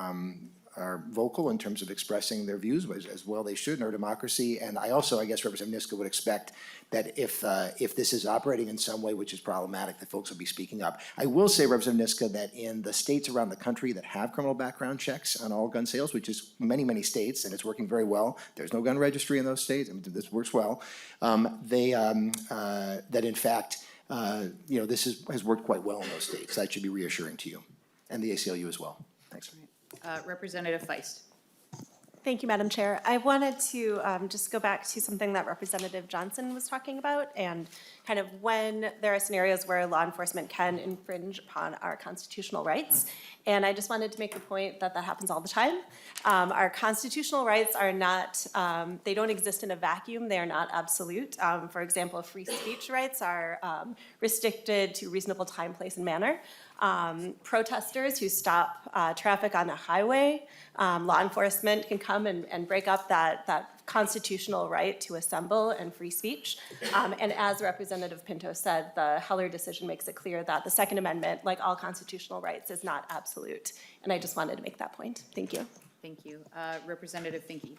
S2: vocal in terms of expressing their views, as well they should in our democracy. And I also, I guess, Representative Niska would expect that if this is operating in some way which is problematic, that folks will be speaking up. I will say, Representative Niska, that in the states around the country that have criminal background checks on all gun sales, which is many, many states, and it's working very well, there's no gun registry in those states, I mean, this works well, that in fact, you know, this has worked quite well in those states. That should be reassuring to you, and the ACLU as well. Thanks.
S1: Representative Feist.
S15: Thank you, Madam Chair. I wanted to just go back to something that Representative Johnson was talking about, and kind of when there are scenarios where law enforcement can infringe upon our constitutional rights. And I just wanted to make the point that that happens all the time. Our constitutional rights are not, they don't exist in a vacuum. They are not absolute. For example, free speech rights are restricted to reasonable time, place, and manner. Protesters who stop traffic on a highway, law enforcement can come and break up that constitutional right to assemble and free speech. And as Representative Pinto said, the Heller decision makes it clear that the Second Amendment, like all constitutional rights, is not absolute. And I just wanted to make that point. Thank you.
S1: Thank you. Representative Finke.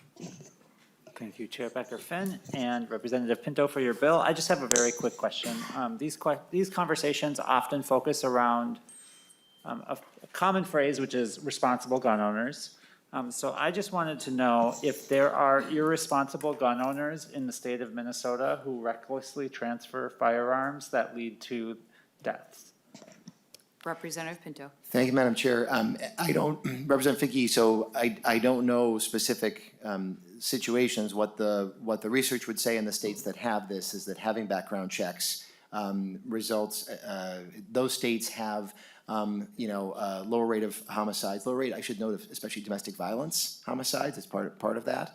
S16: Thank you, Chair Becker-Finn and Representative Pinto for your bill. I just have a very quick question. These conversations often focus around a common phrase, which is responsible gun owners. So I just wanted to know if there are irresponsible gun owners in the state of Minnesota who recklessly transfer firearms that lead to deaths.
S1: Representative Pinto.
S2: Thank you, Madam Chair. I don't, Representative Fickey, so I don't know specific situations. What the research would say in the states that have this is that having background checks results, those states have, lower rate of homicides, lower rate, I should note, of especially domestic violence homicides, it's part of that.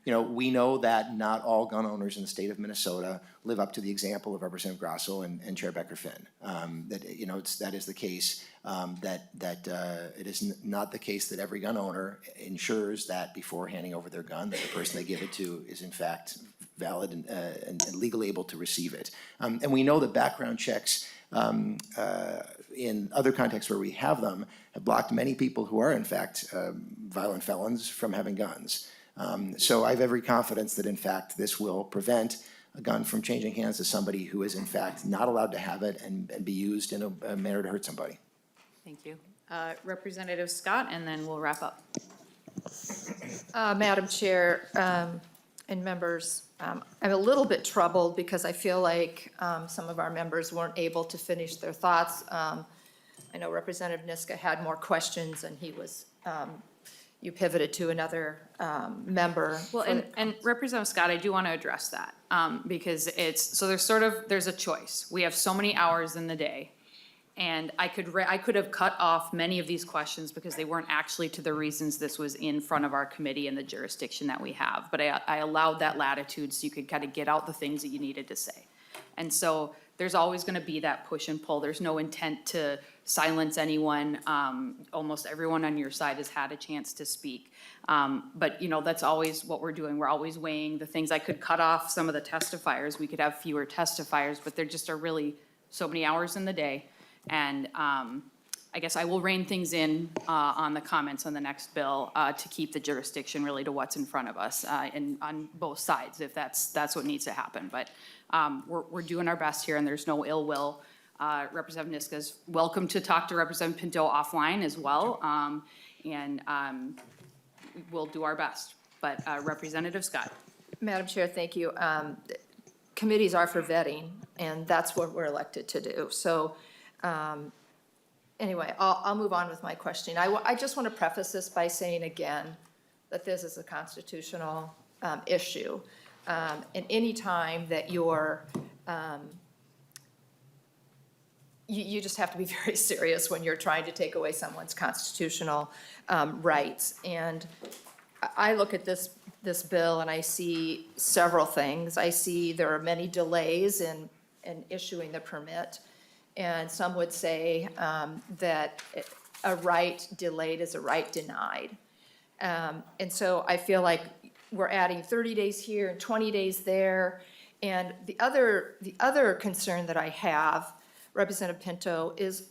S2: We know that not all gun owners in the state of Minnesota live up to the example of Representative Grosso and Chair Becker-Finn. That is the case, it is not the case that every gun owner ensures that before handing over their gun, that the person they give it to is in fact valid and legally able to receive it. And we know that background checks in other contexts where we have them have blocked many people who are in fact violent felons from having guns. So I have every confidence that in fact this will prevent a gun from changing hands to somebody who is in fact not allowed to have it and be used in a manner to hurt somebody.
S1: Thank you. Representative Scott, and then we'll wrap up.
S17: Madam Chair and members, I'm a little bit troubled because I feel like some of our members weren't able to finish their thoughts. I know Representative Niska had more questions and he was, you pivoted to another member.
S1: Well, and Representative Scott, I do want to address that, because there's a choice. We have so many hours in the day, and I could have cut off many of these questions because they weren't actually to the reasons this was in front of our committee and the jurisdiction that we have. But I allowed that latitude so you could kind of get out the things that you needed to say. And so there's always going to be that push and pull. There's no intent to silence anyone. Almost everyone on your side has had a chance to speak. But that's always what we're doing. We're always weighing the things. I could cut off some of the testifiers. We could have fewer testifiers, but there just are really so many hours in the day. And I guess I will rein things in on the comments on the next bill to keep the jurisdiction really to what's in front of us and on both sides, if that's what needs to happen. But we're doing our best here, and there's no ill will. Representative Niska's welcome to talk to Representative Pinto offline as well, and we'll do our best. But Representative Scott.
S17: Madam Chair, thank you. Committees are for vetting, and that's what we're elected to do. So anyway, I'll move on with my questioning. I just want to preface this by saying again that this is a constitutional issue. And any time that you're, you just have to be very serious when you're trying to take away someone's constitutional rights. And I look at this bill and I see several things. I see there are many delays in issuing the permit. And some would say that a right delayed is a right denied. And so I feel like we're adding 30 days here and 20 days there. And the other concern that I have, Representative Pinto, is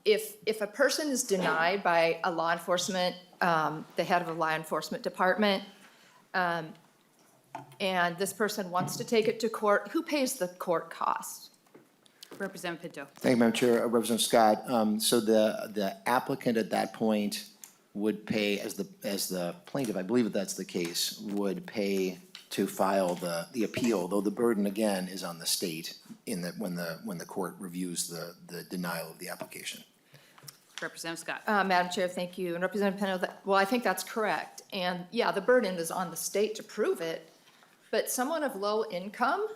S17: if a person is denied by a law enforcement, the head of a law enforcement department, and this person wants to take it to court, who pays the court costs?
S1: Representative Pinto.
S2: Thank you, Madam Chair. Representative Scott, so the applicant at that point would pay, as the plaintiff, I believe that that's the case, would pay to file the appeal, though the burden again is on the state in that when the court reviews the denial of the application.
S1: Representative Scott.
S17: Madam Chair, thank you. And Representative Pinto, well, I think that's correct. And yeah, the burden is on the state to prove it, but someone of low income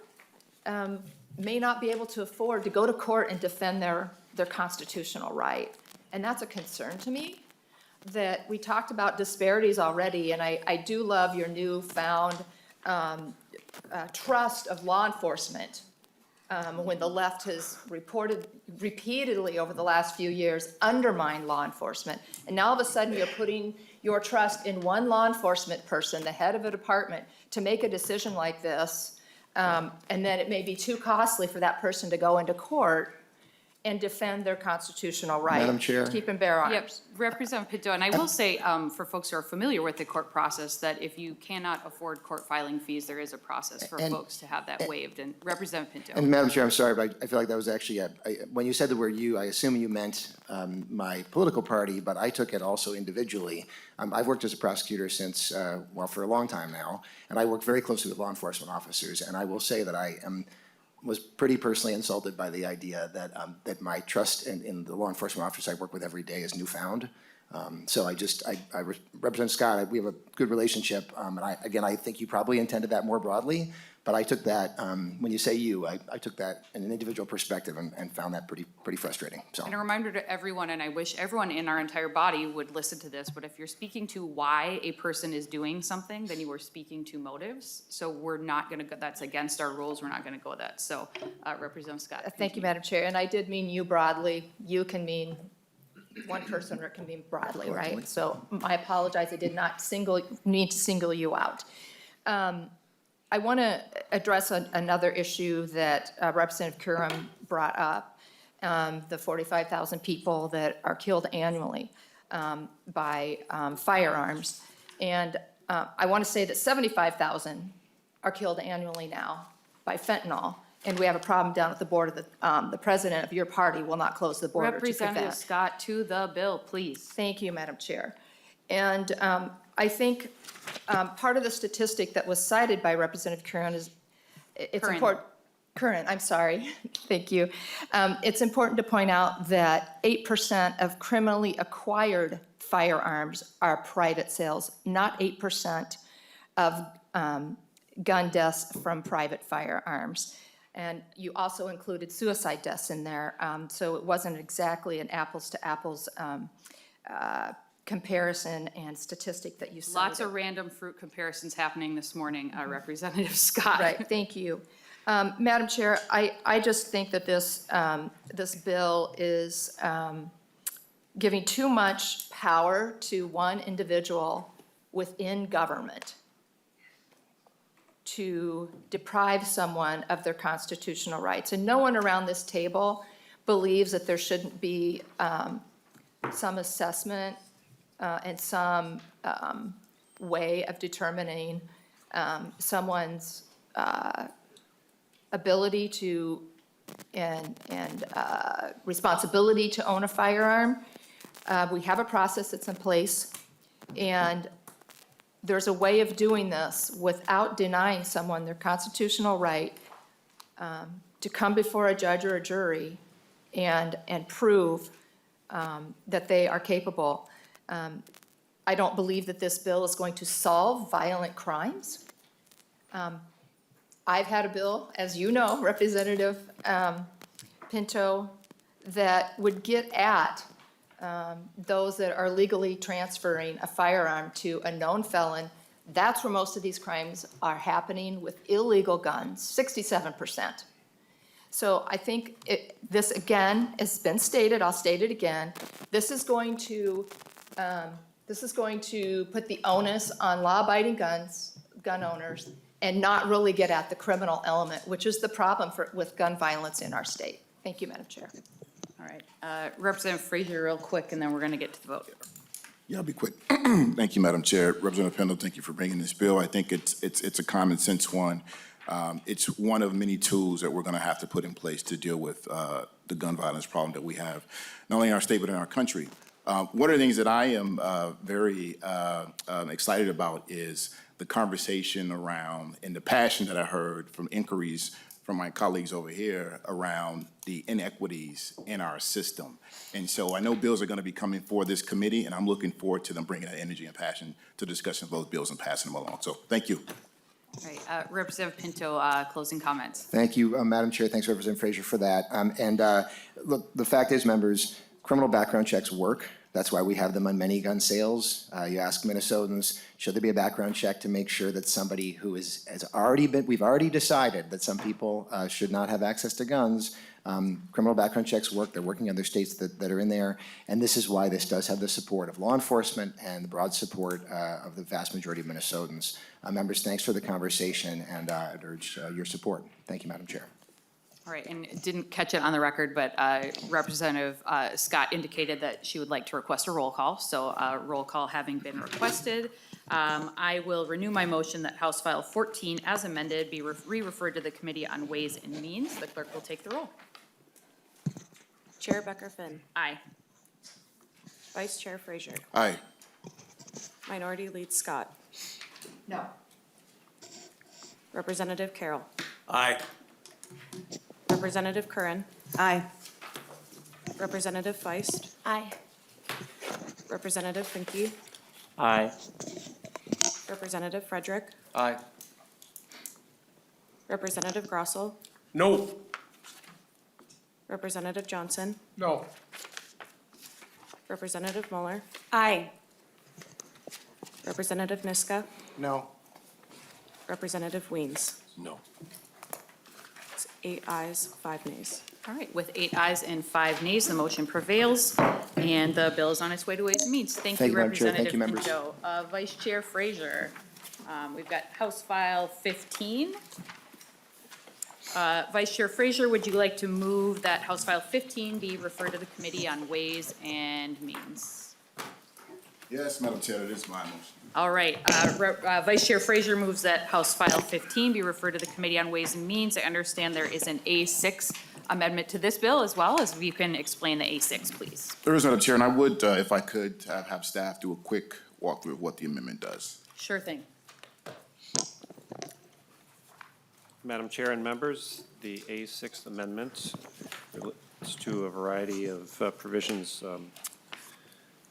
S17: may not be able to afford to go to court and defend their constitutional right. And that's a concern to me, that we talked about disparities already, and I do love your newfound trust of law enforcement when the left has reported repeatedly over the last few years undermined law enforcement. And now all of a sudden you're putting your trust in one law enforcement person, the head of a department, to make a decision like this. And then it may be too costly for that person to go into court and defend their constitutional right.
S2: Madam Chair.
S17: To keep and bear arms.
S1: Yep, Representative Pinto, and I will say, for folks who are familiar with the court process, that if you cannot afford court filing fees, there is a process for folks to have that waived. And Representative Pinto.
S2: And Madam Chair, I'm sorry, but I feel like that was actually, when you said the word you, I assume you meant my political party, but I took it also individually. I've worked as a prosecutor since, for a long time now, and I work very closely with law enforcement officers, and I will say that I am was pretty personally insulted by the idea that, that my trust in the law enforcement officers I work with every day is newfound. So Representative Scott, we have a good relationship, and I think you probably intended that more broadly, but I took that, when you say you, I took that in an individual perspective and found that pretty frustrating, so.
S1: And a reminder to everyone, and I wish everyone in our entire body would listen to this, but if you're speaking to why a person is doing something, then you are speaking to motives. So we're not gonna go, that's against our rules, we're not gonna go with that. So, Representative Scott.
S17: Thank you, Madam Chair, and I did mean you broadly. You can mean one person, or it can mean broadly, right? So I apologize, I did not need to single you out. I want to address another issue that Representative Curum brought up, the 45,000 people that are killed annually by firearms. And I want to say that 75,000 are killed annually now by fentanyl. And we have a problem down at the board of the president of your party will not close the border to prevent.
S1: Representative Scott, to the bill, please.
S17: Thank you, Madam Chair. And I think part of the statistic that was cited by Representative Curran is, it's important. Curran, I'm sorry. Thank you. It's important to point out that 8% of criminally acquired firearms are private sales, not 8% of gun deaths from private firearms. And you also included suicide deaths in there, so it wasn't exactly an apples to apples comparison and statistic that you cited.
S1: Lots of random fruit comparisons happening this morning, Representative Scott.
S17: Right, thank you. Madam Chair, I just think that this bill is giving too much power to one individual within government to deprive someone of their constitutional rights. And no one around this table believes that there shouldn't be some assessment and some way of determining someone's ability to and responsibility to own a firearm. We have a process that's in place, and there's a way of doing this without denying someone their constitutional right to come before a judge or a jury and prove that they are capable. I don't believe that this bill is going to solve violent crimes. I've had a bill, as you know, Representative Pinto, that would get at those that are legally transferring a firearm to a known felon. That's where most of these crimes are happening, with illegal guns, 67%. So I think this, again, has been stated, I'll state it again, this is going to put the onus on law-abiding gun owners and not really get at the criminal element, which is the problem with gun violence in our state. Thank you, Madam Chair.
S1: All right, Representative Frazier, real quick, and then we're going to get to the vote.
S18: Yeah, I'll be quick. Thank you, Madam Chair. Representative Pinto, thank you for bringing this bill. I think it's a common sense one. It's one of many tools that we're going to have to put in place to deal with the gun violence problem that we have, not only in our state but in our country. One of the things that I am very excited about is the conversation around and the passion that I heard from inquiries from my colleagues over here around the inequities in our system. And so I know bills are going to be coming for this committee, and I'm looking forward to them bringing that energy and passion to discussion of those bills and passing them along. So thank you.
S1: All right, Representative Pinto, closing comments.
S2: Thank you, Madam Chair. Thanks, Representative Frazier, for that. Look, the fact is, members, criminal background checks work. That's why we have them on many gun sales. You ask Minnesotans, should there be a background check to make sure that somebody who has already been, we've already decided that some people should not have access to guns. Criminal background checks work. They're working in other states that are in there. And this is why this does have the support of law enforcement and the broad support of the vast majority of Minnesotans. Members, thanks for the conversation, and I'd urge your support. Thank you, Madam Chair.
S1: All right, and didn't catch it on the record, but Representative Scott indicated that she would like to request a roll call. So roll call having been requested, I will renew my motion that House File 14 as amended be re-referred to the Committee on Ways and Means. The clerk will take the roll.
S19: Chair Becker-Finn.
S1: Aye.
S19: Vice Chair Frazier.
S18: Aye.
S19: Minority Leader Scott.
S17: No.
S19: Representative Carroll.
S8: Aye.
S19: Representative Curran,
S11: Aye.
S19: Representative Feist,
S15: Aye.
S19: Representative Finke,
S16: Aye.
S19: Representative Frederick,
S8: Aye.
S19: Representative Grossel,
S8: No.
S19: Representative Johnson,
S12: No.
S19: Representative Mueller,
S13: Aye.
S19: Representative Niska,
S14: No.
S19: Representative Weens.
S8: No.
S19: It's 8 ayes, 5 nays.
S1: All right, with 8 ayes and 5 nays, the motion prevails, and the bill is on its way to Ways and Means. Thank you,
S2: Madam Chair. Thank
S1: Representative
S2: you, members.
S1: Pinto. Vice Chair Frazier, we've got House File 15. Vice Chair Frazier, would you like to move that House File 15 be referred to the Committee on Ways and Means?
S18: Yes, Madam Chair, it is my motion.
S1: All right, Vice Chair Frazier moves that House File 15 be referred to the Committee on Ways and Means. I understand there is an A6 amendment to this bill as well, as if you can explain the A6, please.
S18: There is, Madam Chair, and I would, if I could, have staff do a quick walkthrough of what the amendment does.
S1: Sure thing.
S3: Madam Chair and members, the A6 amendment relates to a variety of provisions to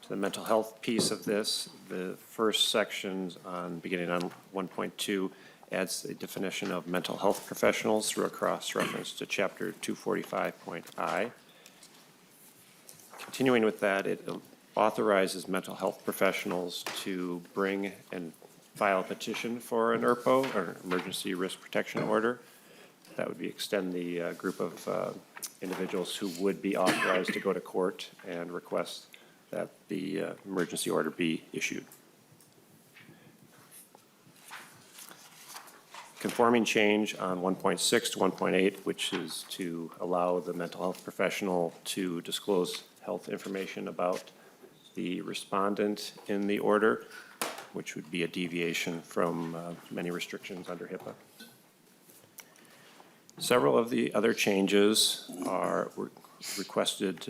S3: the mental health piece of this. The first section, beginning on 1.2, adds the definition of mental health professionals through a cross-reference to Chapter 245.I. Continuing with that, it authorizes mental health professionals to bring and file a petition for an ERPO, or Emergency Risk Protection Order. That would be extend the group of individuals who would be authorized to go to court and request that the emergency order be issued. Conforming change on 1.6 to 1.8, which is to allow the mental health professional to disclose health information about the respondent in the order, which would be a deviation from many restrictions under HIPAA. Several of the other changes were requested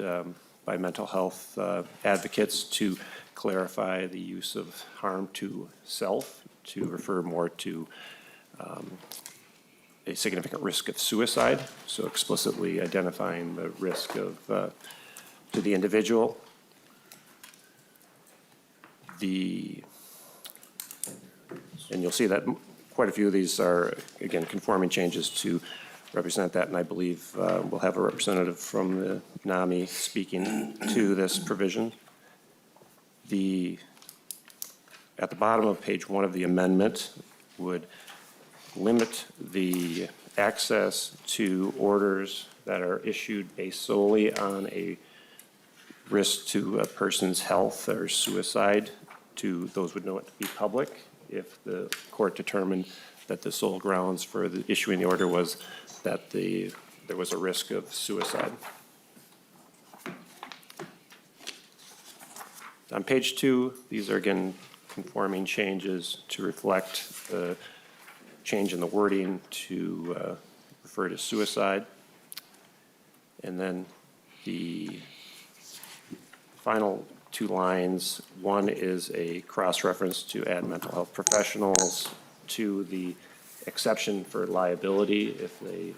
S3: by mental health advocates to clarify the use of harm to self, to refer more to a significant risk of suicide, so explicitly identifying the risk of to the individual. And you'll see that quite a few of these are, again, conforming changes to represent that, and I believe we'll have a representative from the NAMI speaking to this provision. At the bottom of page 1 of the amendment would limit the access to orders that are issued based solely on a risk to a person's health or suicide to those would know it to be public if the court determined that the sole grounds for the issuing the order was that there was a risk of suicide. On page 2, these are again conforming changes to reflect the change in the wording to refer to suicide. And then the final 2 lines, one is a cross-reference to add mental health professionals to the exception for liability if they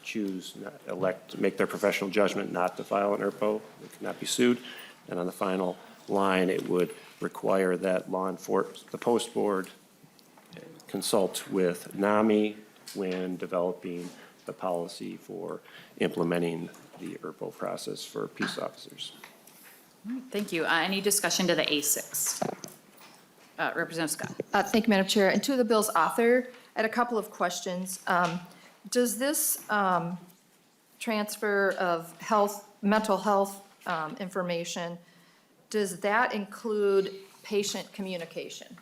S3: choose, elect to make their professional judgment not to file an ERPO, they cannot be sued. And on the final line, it would require that the post board consult with NAMI when developing the policy for implementing the ERPO process for peace officers.
S1: Thank you. Any discussion to the A6? Representative Scott.
S17: Thank you, Madam Chair. And to the bill's author, I had a couple of questions. Does this transfer of mental health information, does that include patient communication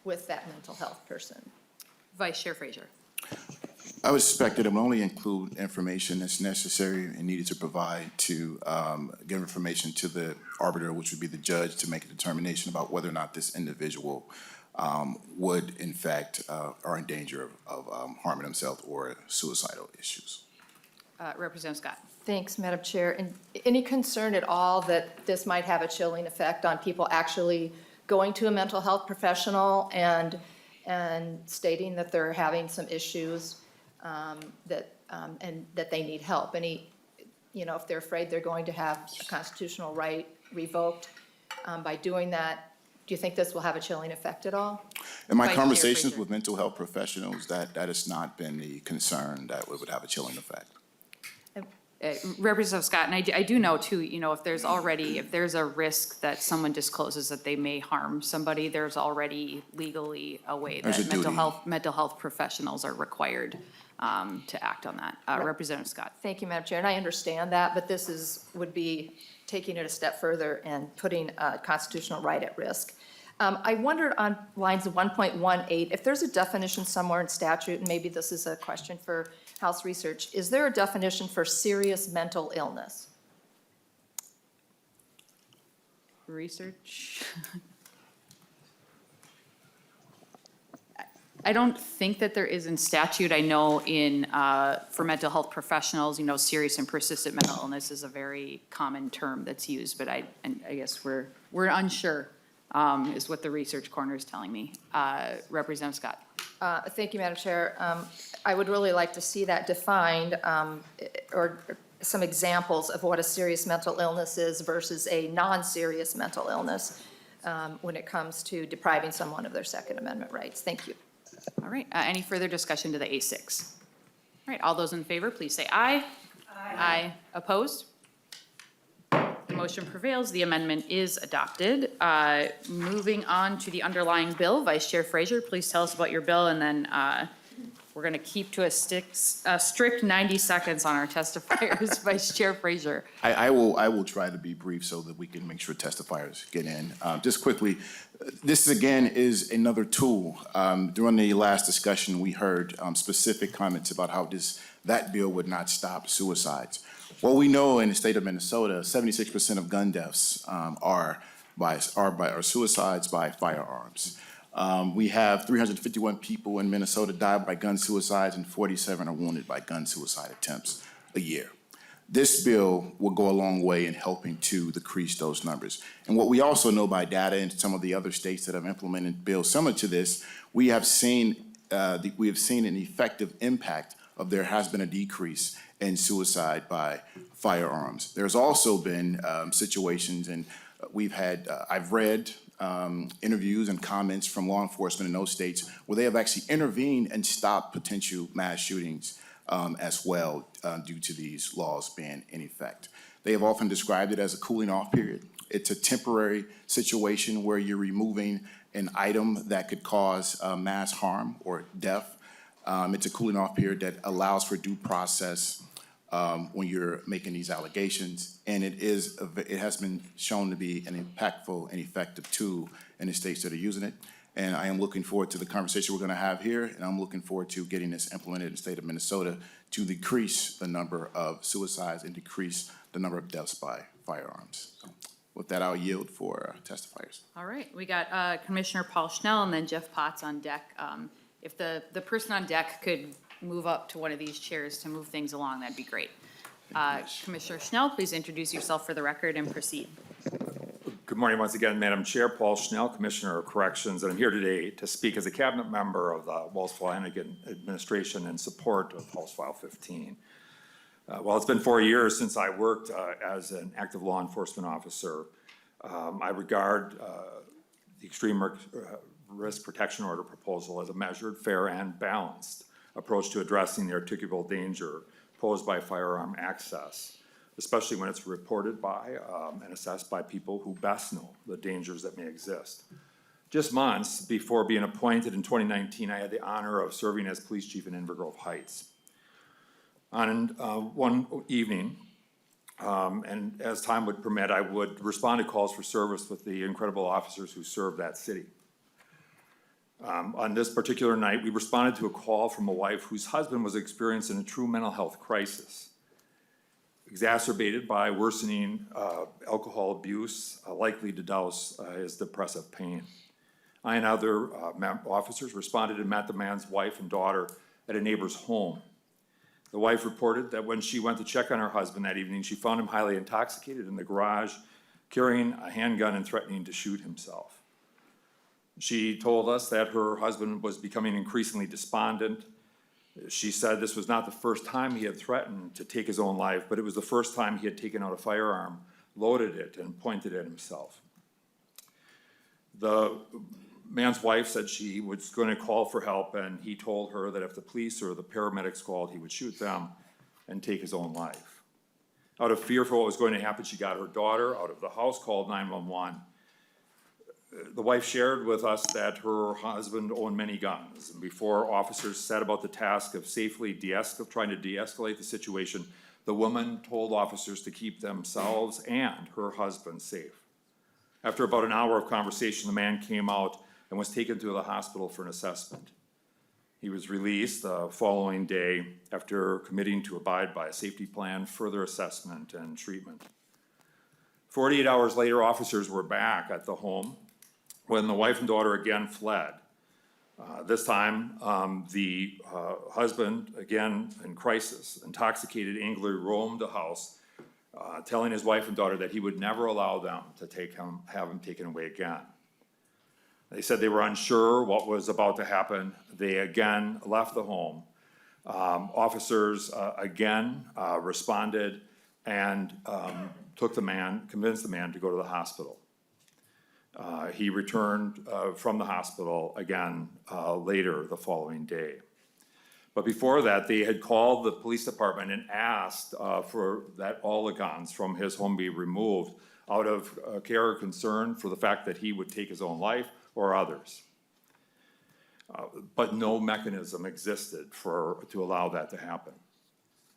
S17: with that mental health person?
S1: Vice Chair Frazier.
S18: I would suspect that it will only include information that's necessary and needed to provide to give information to the arbiter, which would be the judge, to make a determination about whether or not this individual would in fact are in danger of harming himself or suicidal issues.
S1: Representative Scott.
S17: Thanks, Madam Chair. And any concern at all that this might have a chilling effect on people actually going to a mental health professional and stating that they're having some issues that and that they need help. If they're afraid they're going to have a constitutional right revoked by doing that, do you think this will have a chilling effect at all?
S18: In my
S17: Vice Chair
S18: conversations
S17: Frazier.
S18: with mental health professionals, that has not been the concern that it would have a chilling effect.
S1: Representative Scott, and I do know too, if there's a risk that someone discloses that they may harm somebody, there's already legally a way
S18: There's
S1: that
S18: a duty.
S1: mental health professionals are required to act on that. Representative Scott.
S17: Thank you, Madam Chair, and I understand that, but this would be taking it a step further and putting a constitutional right at risk. I wondered on lines 1.18, if there's a definition somewhere in statute, and maybe this is a question for House Research, is there a definition for serious mental illness?
S1: Research. I don't think that there is in statute. I know for mental health professionals, serious and persistent mental illness is a very common term that's used, but I guess we're unsure, is what the research corner is telling me. Representative Scott.
S17: Thank you, Madam Chair. I would really like to see that defined, or some examples of what a serious mental illness is versus a non-serious mental illness when it comes to depriving someone of their Second Amendment rights. Thank you.
S1: All right, any further discussion to the A6? All right, all those in favor, please say aye. Aye. Opposed? The motion prevails. The amendment is adopted. Moving on to the underlying bill, Vice Chair Frazier, please tell us about your bill, and then we're going to keep to a strict 90 seconds on our testifiers. Vice Chair Frazier.
S18: I will try to be brief so that we can make sure testifiers get in. Just quickly, this again is another tool. During the last discussion, we heard specific comments about how that bill would not stop suicides. Well, we know in the state of Minnesota, 76% of gun deaths are suicides by firearms. We have 351 people in Minnesota die by gun suicides, and 47 are wounded by gun suicide attempts a year. This bill will go a long way in helping to decrease those numbers. And what we also know by data in some of the other states that have implemented bills similar to this, we have seen an effective impact of there has been a decrease in suicide by firearms. There's also been situations, and I've read interviews and comments from law enforcement in those states where they have actually intervened and stopped potential mass shootings as well due to these laws being in effect. They have often described it as a cooling off period. It's a temporary situation where you're removing an item that could cause mass harm or death. It's a cooling off period that allows for due process when you're making these allegations, and it has been shown to be an impactful and effective tool in the states that are using it. And I am looking forward to the conversation we're going to have here, and I'm looking forward to getting this implemented in the state of Minnesota to decrease the number of suicides and decrease the number of deaths by firearms. So with that, I'll yield for testifiers.
S1: All right, we got Commissioner Paul Schnell and then Jeff Potts on deck. If the person on deck could move up to one of these chairs to move things along, that'd be great. Commissioner Schnell, please introduce yourself for the record and proceed.
S4: Good morning once again, Madam Chair. Paul Schnell, Commissioner of Corrections, and I'm here today to speak as a cabinet member of the Walz-Flanagan administration in support of House File 15. Well, it's been 4 years since I worked as an active law enforcement officer. I regard the extreme risk protection order proposal as a measured, fair, and balanced approach to addressing the articulable danger posed by firearm access, especially when it's reported by and assessed by people who best know the dangers that may exist. Just months before being appointed in 2019, I had the honor of serving as police chief in Inver Grove Heights. On one evening, and as time would permit, I would respond to calls for service with the incredible officers who serve that city. On this particular night, we responded to a call from a wife whose husband was experiencing a true mental health crisis, exacerbated by worsening alcohol abuse, likely to douse his depressive pain. I and other officers responded and met the man's wife and daughter at a neighbor's home. The wife reported that when she went to check on her husband that evening, she found him highly intoxicated in the garage, carrying a handgun and threatening to shoot himself. She told us that her husband was becoming increasingly despondent, She said this was not the first time he had threatened to take his own life, but it was the first time he had taken out a firearm, loaded it, and pointed at himself. The man's wife said she was going to call for help, and he told her that if the police or the paramedics called, he would shoot them and take his own life. Out of fear for what was going to happen, she got her daughter out of the house, called 911. The wife shared with us that her husband owned many guns, and before officers set about the task of safely trying to de-escalate the situation, the woman told officers to keep themselves and her husband safe. After about an hour of conversation, the man came out and was taken to the hospital for an assessment. He was released the following day after committing to abide by a safety plan, further assessment, and treatment. 48 hours later, officers were back at the home when the wife and daughter again fled. This time, the husband, again in crisis, intoxicated, angrily roamed the house, telling his wife and daughter that he would never allow them to have him taken away again. They said they were unsure what was about to happen. They again left the home. Officers again responded and convinced the man to go to the hospital. He returned from the hospital again later the following day. But before that, they had called the police department and asked for that all the guns from his home be removed out of care or concern for the fact that he would take his own life or others. But no mechanism existed to allow that to happen.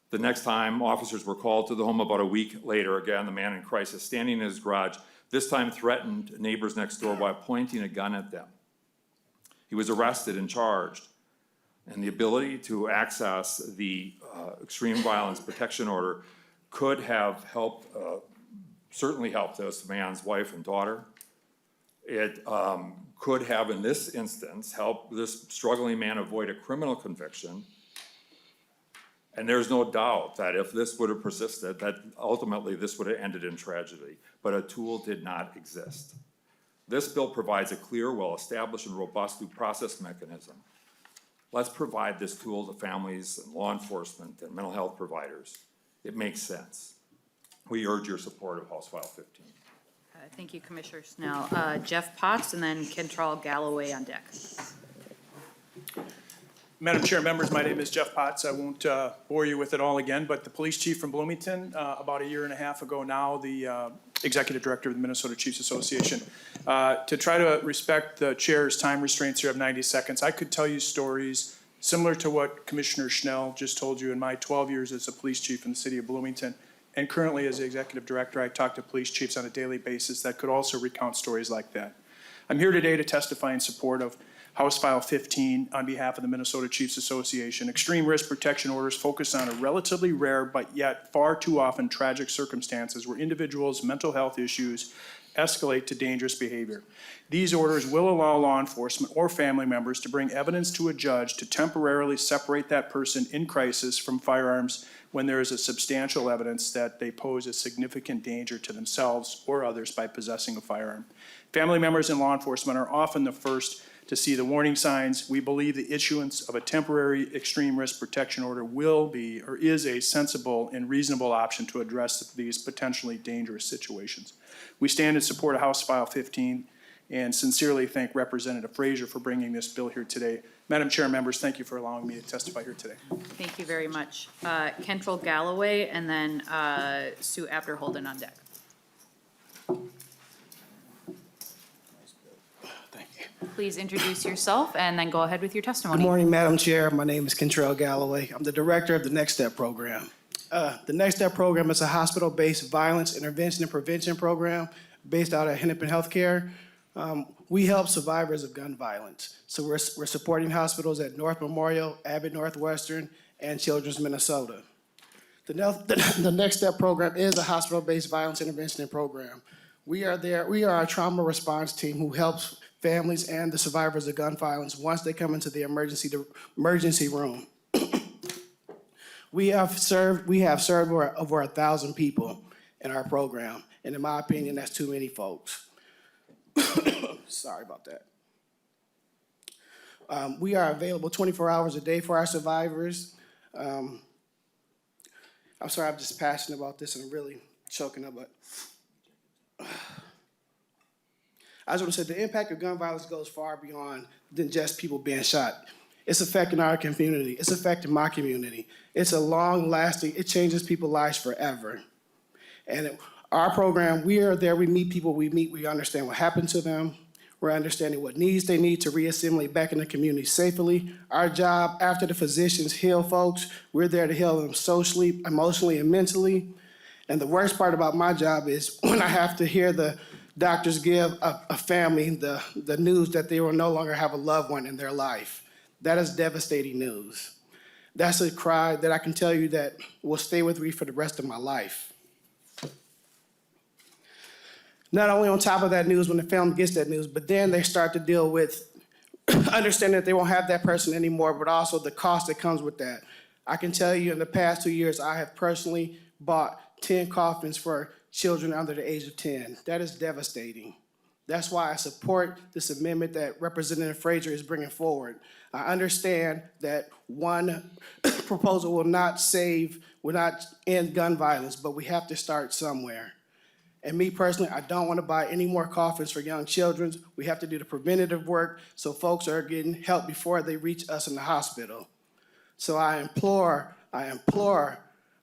S4: The next time officers were called to the home about a week later, again, the man in crisis, standing in his garage, this time threatened neighbors next door while pointing a gun at them. He was arrested and charged, and the ability to access the extreme violence protection order could have helped, certainly helped this man's wife and daughter. It could have, in this instance, helped this struggling man avoid a criminal conviction. And there's no doubt that if this would have persisted, that ultimately this would have ended in tragedy. But a tool did not exist. This bill provides a clear, well-established, and robust due process mechanism. Let's provide this tool to families and law enforcement and mental health providers. It makes sense. We urge your support of House File 15.
S1: Thank you, Commissioner Snell. Jeff Potts and then Kentrell Galloway on deck.
S5: Madam Chair, members, my name is Jeff Potts. I won't bore you with it all again, but the police chief from Bloomington, about a year and a half ago now, the executive director of the Minnesota Chiefs Association. To try to respect the chair's time restraints here of 90 seconds, I could tell you stories similar to what Commissioner Schnell just told you in my 12 years as a police chief in the city of Bloomington. And currently as the executive director, I talk to police chiefs on a daily basis that could also recount stories like that. I'm here today to testify in support of House File 15 on behalf of the Minnesota Chiefs Association. Extreme risk protection orders focus on a relatively rare but yet far too often tragic circumstances where individuals' mental health issues escalate to dangerous behavior. These orders will allow law enforcement or family members to bring evidence to a judge to temporarily separate that person in crisis from firearms when there is a substantial evidence that they pose a significant danger to themselves or others by possessing a firearm. Family members and law enforcement are often the first to see the warning signs. We believe the issuance of a temporary extreme risk protection order will be or is a sensible and reasonable option to address these potentially dangerous situations. We stand in support of House File 15 and sincerely thank Representative Frazier for bringing this bill here today. Madam Chair, members, thank you for allowing me to testify here today.
S1: Thank you very much. Kentrell Galloway and then Sue Abderholden on deck. Please introduce yourself and then go ahead with your testimony.
S20: Good morning, Madam Chair. My name is Kentrell Galloway. I'm the director of the Next Step program. The Next Step program is a hospital-based violence intervention and prevention program based out of Hennepin Healthcare. We help survivors of gun violence. So we're supporting hospitals at North Memorial, Abbott Northwestern, and Children's Minnesota. The Next Step program is a hospital-based violence intervention program. We are a trauma response team who helps families and the survivors of gun violence once they come into the emergency room. We have served over 1,000 people in our program, and in my opinion, that's too many folks. Sorry about that. We are available 24 hours a day for our survivors. I'm sorry, I'm just passionate about this and I'm really choking up, but I just want to say the impact of gun violence goes far beyond than just people being shot. It's affecting our community. It's affecting my community. It's a long-lasting, it changes people's lives forever. And our program, we are there, we meet people, we understand what happened to them. We're understanding what needs they need to reassimilate back in the community safely. Our job, after the physicians heal folks, we're there to heal them socially, emotionally, and mentally. And the worst part about my job is when I have to hear the doctors give a family the news that they will no longer have a loved one in their life. That is devastating news. That's a cry that I can tell you that will stay with me for the rest of my life. Not only on top of that news, when the family gets that news, but then they start to deal with understanding that they won't have that person anymore, but also the cost that comes with that. I can tell you in the past 2 years, I have personally bought 10 coffins for children under the age of 10. That is devastating. That's why I support this amendment that Representative Frazier is bringing forward. I understand that one proposal will not end gun violence, but we have to start somewhere. And me personally, I don't want to buy any more coffins for young children. We have to do the preventative work so folks are getting help before they reach us in the hospital. So I implore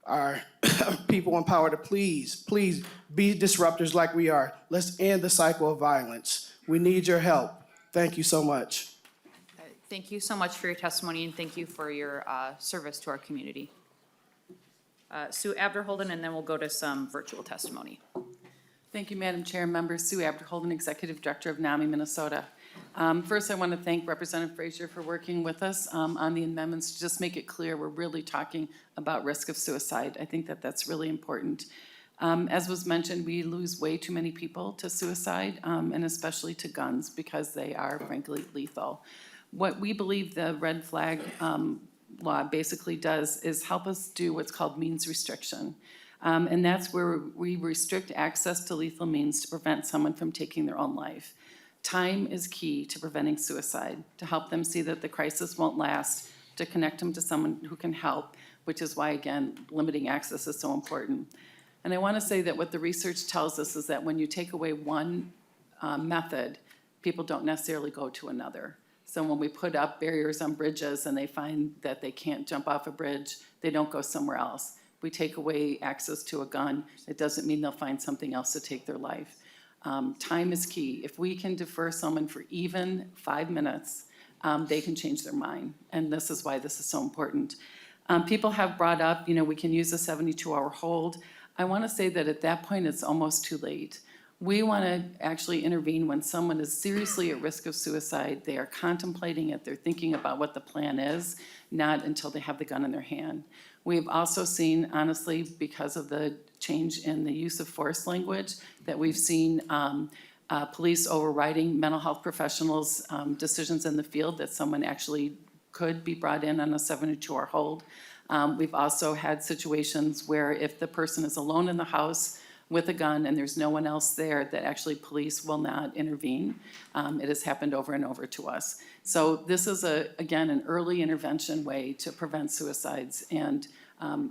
S20: our people in power to please be disruptors like we are. Let's end the cycle of violence. We need your help. Thank you so much.
S1: Thank you so much for your testimony, and thank you for your service to our community. Sue Abderholden, and then we'll go to some virtual testimony.
S21: Thank you, Madam Chair and members. Sue Abderholden, Executive Director of NAMI, Minnesota. First, I want to thank Representative Frazier for working with us on the amendments to just make it clear we're really talking about risk of suicide. I think that that's really important. As was mentioned, we lose way too many people to suicide, and especially to guns, because they are frankly lethal. What we believe the red flag law basically does is help us do what's called means restriction. And that's where we restrict access to lethal means to prevent someone from taking their own life. Time is key to preventing suicide, to help them see that the crisis won't last, to connect them to someone who can help, which is why, again, limiting access is so important. And I want to say that what the research tells us is that when you take away one method, people don't necessarily go to another. So when we put up barriers on bridges and they find that they can't jump off a bridge, they don't go somewhere else. We take away access to a gun, it doesn't mean they'll find something else to take their life. Time is key. If we can defer someone for even 5 minutes, they can change their mind. And this is why this is so important. People have brought up, we can use a 72-hour hold. I want to say that at that point, it's almost too late. We want to actually intervene when someone is seriously at risk of suicide. They are contemplating it. They're thinking about what the plan is, not until they have the gun in their hand. We've also seen, honestly, because of the change in the use of force language, that we've seen police overriding mental health professionals' decisions in the field, that someone actually could be brought in on a 72-hour hold. We've also had situations where if the person is alone in the house with a gun and there's no one else there, that actually police will not intervene. It has happened over and over to us. So this is, again, an early intervention way to prevent suicides. And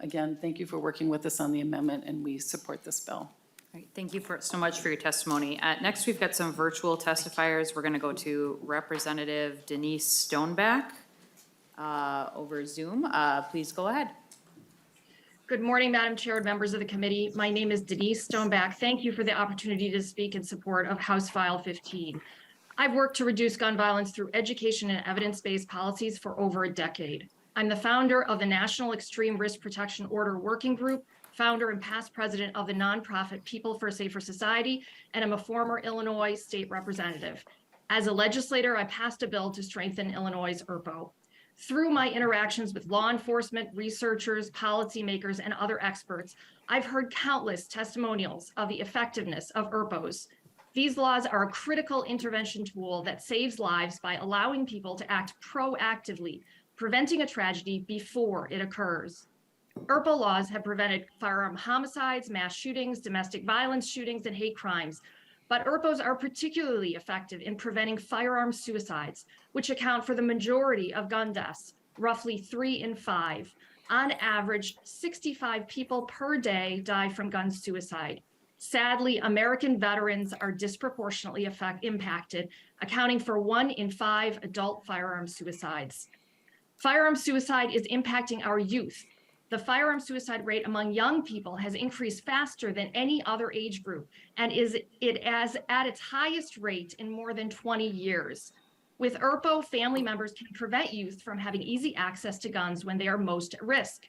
S21: again, thank you for working with us on the amendment, and we support this bill.
S1: All right, thank you so much for your testimony. Next, we've got some virtual testifiers. We're going to go to Representative Denise Stoneback over Zoom. Please go ahead.
S22: Good morning, Madam Chair and members of the committee. My name is Denise Stoneback. Thank you for the opportunity to speak in support of House File 15. I've worked to reduce gun violence through education and evidence-based policies for over a decade. I'm the founder of the National Extreme Risk Protection Order Working Group, founder and past president of the nonprofit People for a Safer Society, and I'm a former Illinois state representative. As a legislator, I passed a bill to strengthen Illinois' ERPO. Through my interactions with law enforcement, researchers, policymakers, and other experts, I've heard countless testimonials of the effectiveness of ERPOs. These laws are a critical intervention tool that saves lives by allowing people to act proactively, preventing a tragedy before it occurs. ERPO laws have prevented firearm homicides, mass shootings, domestic violence shootings, and hate crimes. But ERPOs are particularly effective in preventing firearm suicides, which account for the majority of gun deaths, roughly 3 in 5. On average, 65 people per day die from gun suicide. Sadly, American veterans are disproportionately impacted, accounting for 1 in 5 adult firearm suicides. Firearm suicide is impacting our youth. The firearm suicide rate among young people has increased faster than any other age group and is at its highest rate in more than 20 years. With ERPO, family members can prevent youth from having easy access to guns when they are most at risk.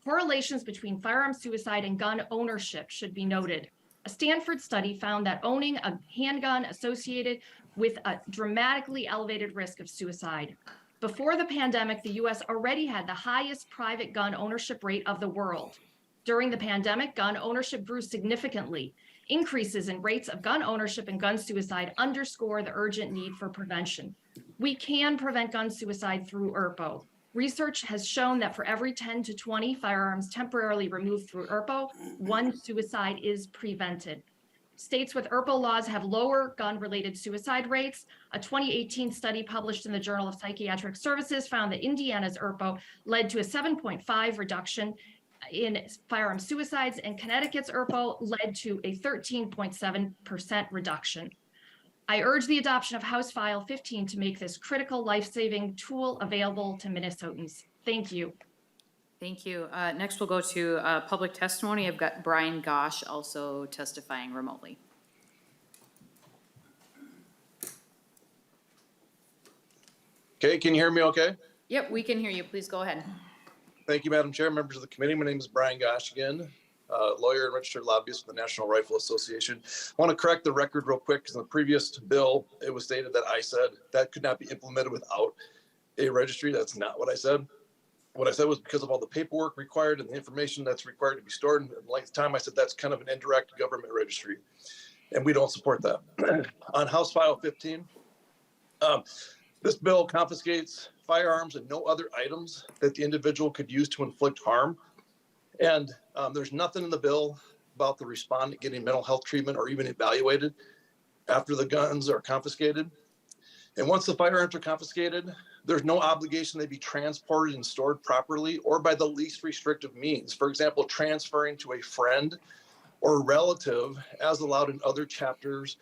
S22: Correlations between firearm suicide and gun ownership should be noted. A Stanford study found that owning a handgun associated with a dramatically elevated risk of suicide. Before the pandemic, the US already had the highest private gun ownership rate of the world. During the pandemic, gun ownership grew significantly. Increases in rates of gun ownership and gun suicide underscore the urgent need for prevention. We can prevent gun suicide through ERPO. Research has shown that for every 10 to 20 firearms temporarily removed through ERPO, 1 suicide is prevented. States with ERPO laws have lower gun-related suicide rates. A 2018 study published in the Journal of Psychiatric Services found that Indiana's ERPO led to a 7.5 reduction in firearm suicides, and Connecticut's ERPO led to a 13.7% reduction. I urge the adoption of House File 15 to make this critical life-saving tool available to Minnesotans. Thank you.
S1: Thank you. Next, we'll go to public testimony. I've got Brian Gosh also testifying remotely.
S10: Okay, can you hear me okay?
S1: Yep, we can hear you. Please go ahead.
S10: Thank you, Madam Chair, members of the committee. My name is Brian Gosh again, lawyer and registered lobbyist with the National Rifle Association. I want to correct the record real quick because in the previous bill, it was stated that I said that could not be implemented without a registry. That's not what I said. What I said was because of all the paperwork required and the information that's required to be stored in the length of time, I said that's kind of an indirect government registry, and we don't support that. On House File 15, this bill confiscates firearms and no other items that the individual could use to inflict harm. And there's nothing in the bill about the respondent getting mental health treatment or even evaluated after the guns are confiscated. And once the firearms are confiscated, there's no obligation they be transported and stored properly or by the least restrictive means. For example, transferring to a friend or relative as allowed in other chapters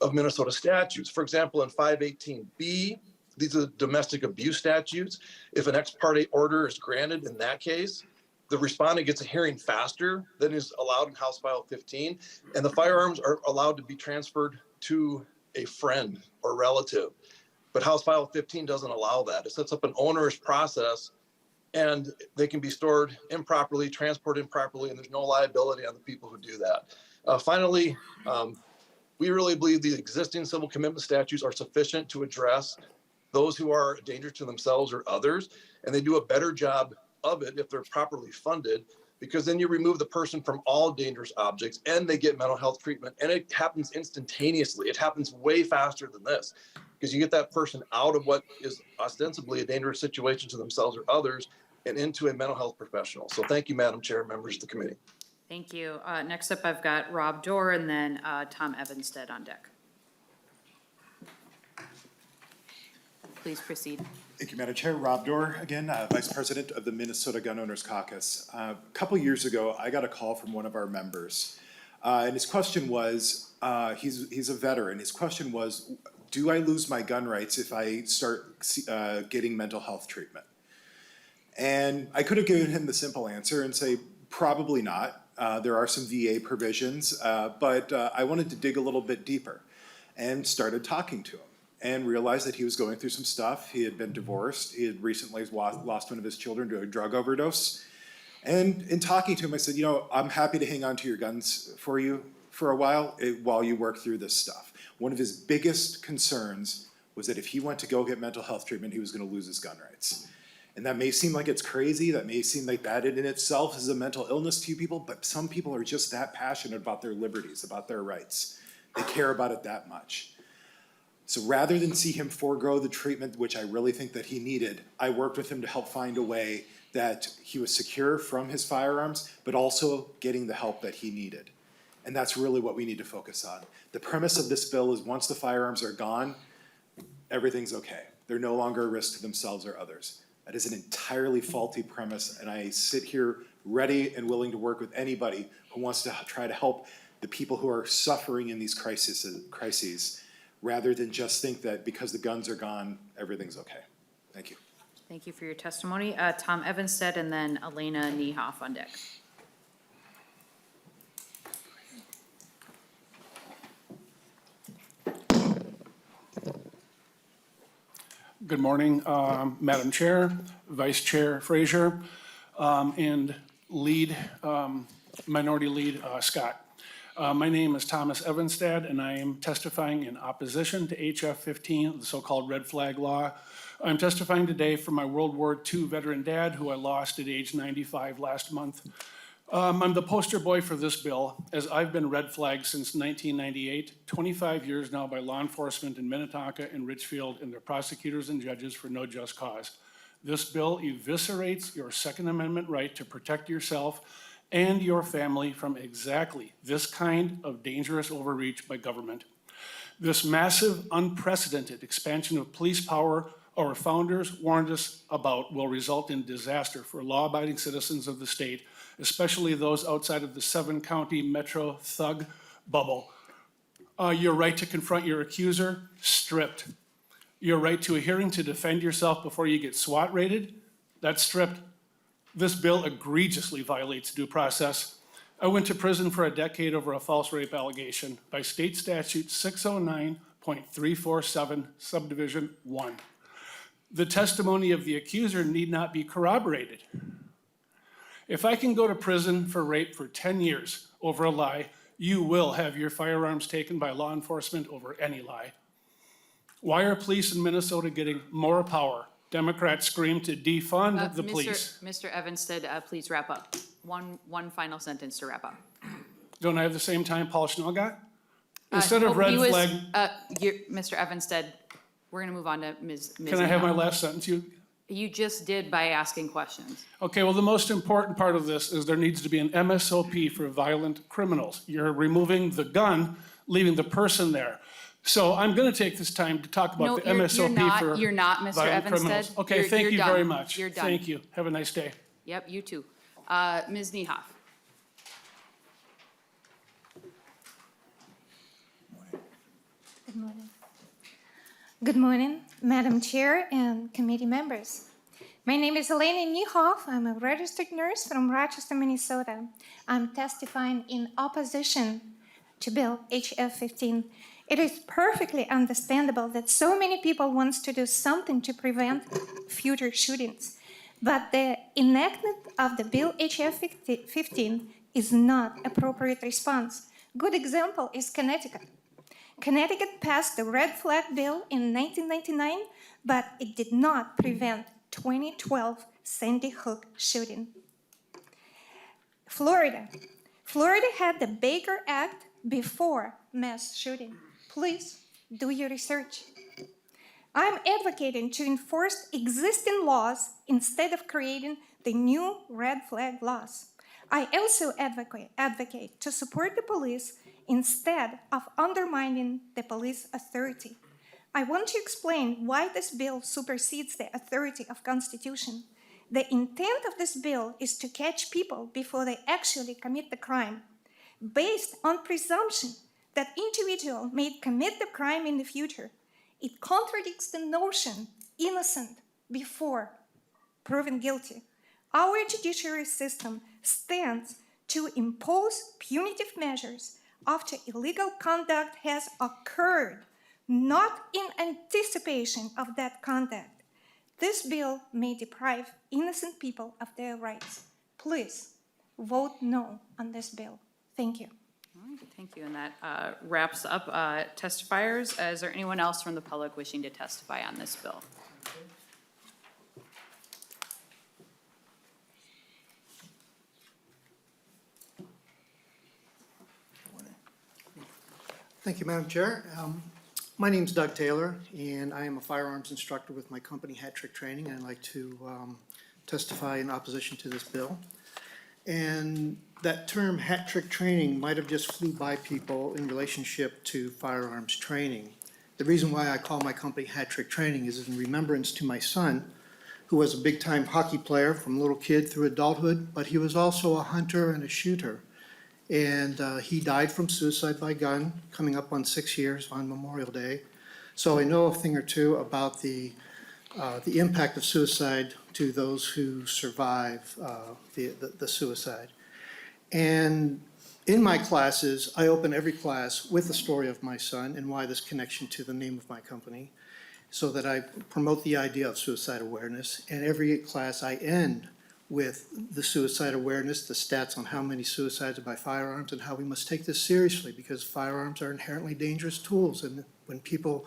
S10: of Minnesota statutes. For example, in 518B, these are domestic abuse statutes. If an ex parte order is granted in that case, the respondent gets a hearing faster than is allowed in House File 15, and the firearms are allowed to be transferred to a friend or relative. But House File 15 doesn't allow that. It sets up an onerous process, and they can be stored improperly, transported improperly, and there's no liability on the people who do that. Finally, we really believe the existing civil commitment statutes are sufficient to address those who are a danger to themselves or others, and they do a better job of it if they're properly funded, because then you remove the person from all dangerous objects and they get mental health treatment, and it happens instantaneously. It happens way faster than this, because you get that person out of what is ostensibly a dangerous situation to themselves or others and into a mental health professional. So thank you, Madam Chair, members of the committee.
S1: Thank you. Next up, I've got Rob Dorr and then Tom Evanstead on deck. Please proceed.
S6: Thank you, Madam Chair. Rob Dorr, again, Vice President of the Minnesota Gun Owners Caucus. A couple years ago, I got a call from one of our members, and his question was, he's a veteran. His question was, do I lose my gun rights if I start getting mental health treatment? And I could have given him the simple answer and say, probably not. There are some VA provisions, but I wanted to dig a little bit deeper and started talking to him and realized that he was going through some stuff. He had been divorced. He had recently lost one of his children to a drug overdose. And in talking to him, I said, I'm happy to hang on to your guns for you for a while you work through this stuff. One of his biggest concerns was that if he went to go get mental health treatment, he was going to lose his gun rights. And that may seem like it's crazy. That may seem like that in itself is a mental illness to you people, but some people are just that passionate about their liberties, about their rights. They care about it that much. So rather than see him forego the treatment, which I really think that he needed, I worked with him to help find a way that he was secure from his firearms, but also getting the help that he needed. And that's really what we need to focus on. The premise of this bill is once the firearms are gone, everything's okay. They're no longer a risk to themselves or others. That is an entirely faulty premise, and I sit here ready and willing to work with anybody who wants to try to help the people who are suffering in these crises, rather than just think that because the guns are gone, everything's okay. Thank you.
S1: Thank you for your testimony. Tom Evanstead and then Elena Niehoff on deck.
S7: Good morning, Madam Chair, Vice Chair Frazier, and Minority Lead Scott. My name is Thomas Evanstead, and I am testifying in opposition to HF 15, the so-called red flag law. I'm testifying today for my World War II veteran dad, who I lost at age 95 last month. I'm the poster boy for this bill, as I've been red flagged since 1998, 25 years now by law enforcement in Minnetonka and Richfield and their prosecutors and judges for no just cause. This bill eviscerates your Second Amendment right to protect yourself and your family from exactly this kind of dangerous overreach by government. This massive, unprecedented expansion of police power our founders warned us about will result in disaster for law-abiding citizens of the state, especially those outside of the 7-county metro thug bubble. Your right to confront your accuser, stripped. Your right to a hearing to defend yourself before you get SWAT raided, that's stripped. This bill egregiously violates due process. I went to prison for a decade over a false rape allegation by state statute 609.347, subdivision 1. The testimony of the accuser need not be corroborated. If I can go to prison for rape for 10 years over a lie, you will have your firearms taken by law enforcement over any lie. Why are police in Minnesota getting more power? Democrats scream to defund the police.
S1: Mr. Evanstead, please wrap up. One final sentence to wrap up.
S7: Don't I have the same time Paul Schnell got? Instead of red flag.
S1: Mr. Evanstead, we're going to move on to Ms.
S7: Can I have my last sentence?
S1: You just did by asking questions.
S7: Okay, well, the most important part of this is there needs to be an MSOP for violent criminals. You're removing the gun, leaving the person there. So I'm going to take this time to talk about the MSOP for
S1: you're not, Mr.
S7: violent criminals.
S1: Evanstead.
S7: Okay, thank you very much.
S1: You're done.
S7: Thank you. Have a nice day.
S1: Yep, you too. Ms. Niehoff.
S9: Good morning. Good morning, Madam Chair and committee members. My name is Elena Niehoff. I'm a registered nurse from Rochester, Minnesota. I'm testifying in opposition to Bill HF 15. It is perfectly understandable that so many people want to do something to prevent future shootings, but the enactment of the Bill HF 15 is not appropriate response. Good example is Connecticut. Connecticut passed the red flag bill in 1999, but it did not prevent 2012 Sandy Hook shooting. Florida had the Baker Act before mass shooting. Please do your research. I'm advocating to enforce existing laws instead of creating the new red flag laws. I also advocate to support the police instead of undermining the police authority. I want to explain why this bill supersedes the authority of Constitution. The intent of this bill is to catch people before they actually commit the crime, based on presumption that individual may commit the crime in the future. It contradicts the notion innocent before proven guilty. Our judiciary system stands to impose punitive measures after illegal conduct has occurred, not in anticipation of that conduct. This bill may deprive innocent people of their rights. Please vote no on this bill. Thank you.
S1: All right, thank you. And that wraps up testifiers. Is there anyone else from the public wishing to testify on this bill?
S23: Thank you, Madam Chair. My name is Doug Taylor, and I am a firearms instructor with my company, Hat Trick Training, and I'd like to testify in opposition to this bill. And that term hat trick training might have just flew by people in relationship to firearms training. The reason why I call my company Hat Trick Training is in remembrance to my son, who was a big-time hockey player from little kid through adulthood, but he was also a hunter and a shooter. And he died from suicide by gun, coming up on 6 years on Memorial Day. So I know a thing or two about the impact of suicide to those who survive the suicide. And in my classes, I open every class with the story of my son and why this connection to the name of my company, so that I promote the idea of suicide awareness. And every class I end with the suicide awareness, the stats on how many suicides are by firearms, and how we must take this seriously, because firearms are inherently dangerous tools. And when people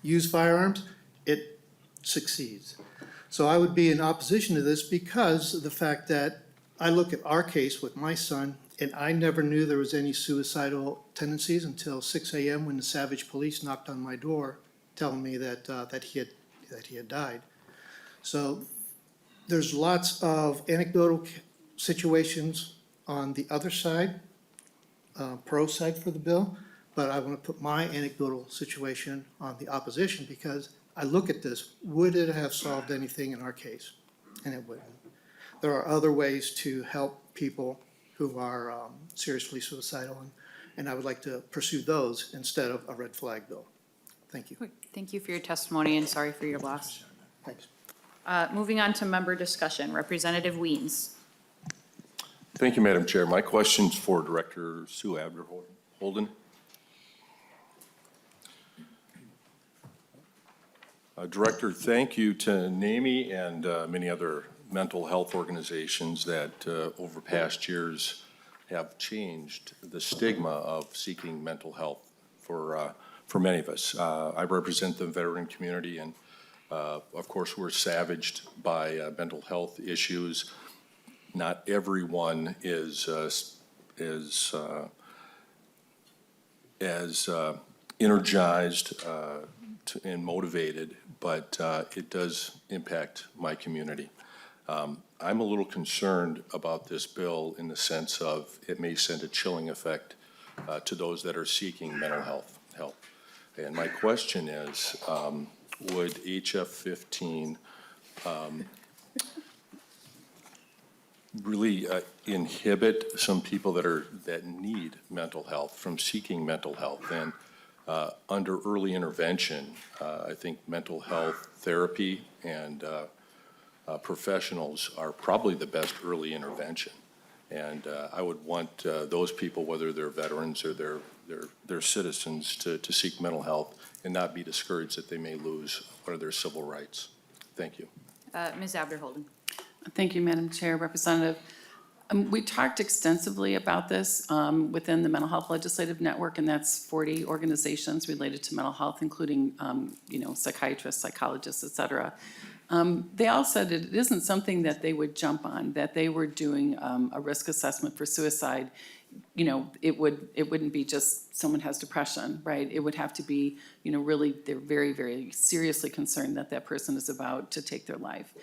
S23: use firearms, it succeeds. So I would be in opposition to this because of the fact that I look at our case with my son, and I never knew there was any suicidal tendencies until 6 a.m. when the Savage police knocked on my door telling me that he had died. So there's lots of anecdotal situations on the other side, pro side for the bill, but I want to put my anecdotal situation on the opposition because I look at this, would it have solved anything in our case? And it wouldn't. There are other ways to help people who are seriously suicidal, and I would like to pursue those instead of a red flag bill. Thank you.
S1: Thank you for your testimony and sorry for your loss.
S23: Thanks.
S1: Moving on to member discussion, Representative Weens.
S11: Thank you, Madam Chair. My question's for Director Sue Abderholden. Director, thank you to NAMI and many other mental health organizations that over past years have changed the stigma of seeking mental health for many of us. I represent the veteran community, and of course, we're savaged by mental health issues. Not everyone is as energized and motivated, but it does impact my community. I'm a little concerned about this bill in the sense of it may send a chilling effect to those that are seeking mental health help. And my question is, would HF 15 really inhibit some people that need mental health from seeking mental health? And under early intervention, I think mental health therapy and professionals are probably the best early intervention. And I would want those people, whether they're veterans or they're citizens, to seek mental health and not be discouraged that they may lose one of their civil rights. Thank you.
S1: Ms. Abderholden.
S21: Thank you, Madam Chair. Representative, we talked extensively about this within the Mental Health Legislative Network, and that's 40 organizations related to mental health, including, psychiatrists, psychologists, et cetera. They all said it isn't something that they would jump on, that they were doing a risk assessment for suicide. It wouldn't be just someone has depression, right? It would have to be, really, they're very, very seriously concerned that that person is about to take their life.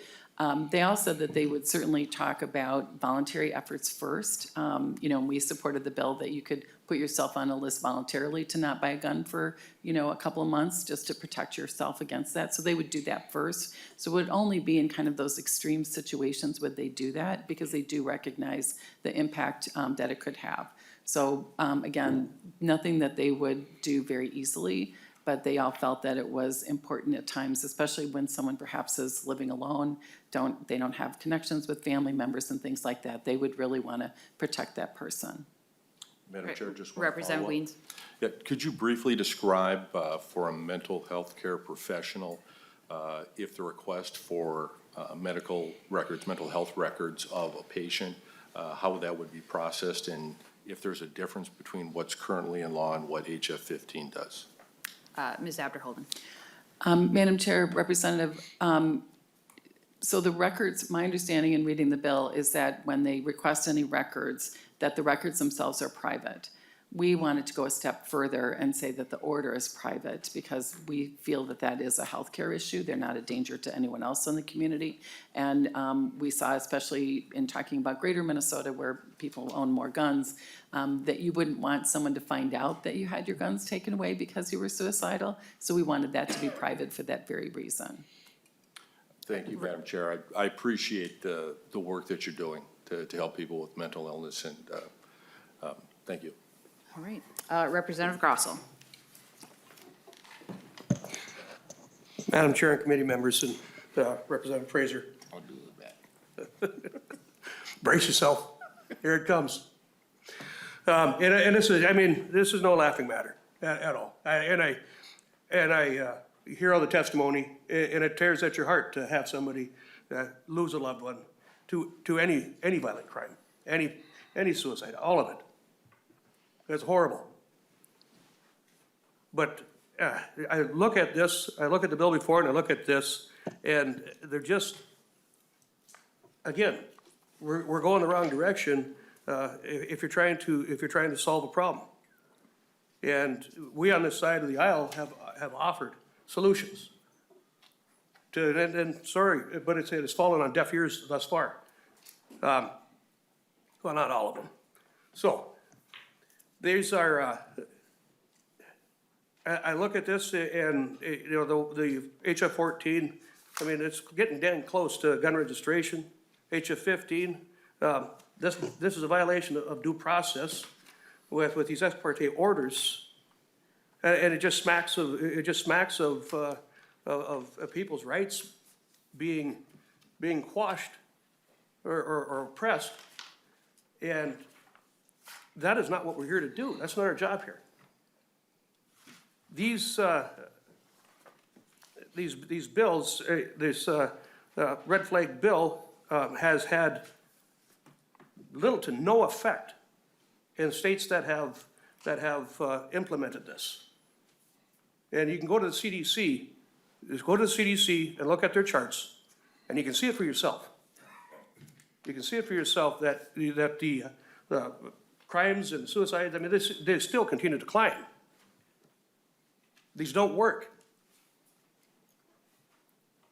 S21: They all said that they would certainly talk about voluntary efforts first. We supported the bill that you could put yourself on a list voluntarily to not buy a gun for, a couple of months just to protect yourself against that. So they would do that first. So it would only be in kind of those extreme situations would they do that, because they do recognize the impact that it could have. So again, nothing that they would do very easily, but they all felt that it was important at times, especially when someone perhaps is living alone, they don't have connections with family members and things like that. They would really want to protect that person.
S11: Madam Chair, just one
S1: Representative
S11: follow-up.
S1: Weens.
S11: Yeah, could you briefly describe for a mental health care professional if the request for medical records, mental health records of a patient, how that would be processed, and if there's a difference between what's currently in law and what HF 15 does?
S1: Ms. Abderholden.
S21: Madam Chair, Representative, so the records, my understanding in reading the bill is that when they request any records, that the records themselves are private. We wanted to go a step further and say that the order is private because we feel that that is a healthcare issue. They're not a danger to anyone else in the community. And we saw, especially in talking about greater Minnesota where people own more guns, that you wouldn't want someone to find out that you had your guns taken away because you were suicidal. So we wanted that to be private for that very reason.
S11: Thank you, Madam Chair. I appreciate the work that you're doing to help people with mental illness, and thank you.
S1: All right. Representative Grossell.
S8: Madam Chair and committee members and Representative Frazier.
S18: I'll do it back.
S8: Brace yourself. Here it comes. And this is, I mean, this is no laughing matter at all. I hear all the testimony, and it tears at your heart to have somebody lose a loved one to any violent crime, any suicide, all of it. It's horrible. But I look at this, I look at the bill before, and I look at this, and they're just, again, we're going the wrong direction if you're trying to solve a problem. And we on this side of the aisle have offered solutions. And sorry, but it's fallen on deaf ears thus far. Well, not all of them. So these are, I look at this and, you know, the HF 14, I mean, it's getting dang close to gun registration. HF 15, this is a violation of due process with these ex parte orders. And it just smacks of people's rights being quashed or oppressed. And that is not what we're here to do. That's not our job here. These bills, this red flag bill has had little to no effect in states that have implemented this. And you can go to the CDC, just go to the CDC and look at their charts, and you can see it for yourself. You can see it for yourself that the crimes and suicides, I mean, they still continue to climb. These don't work.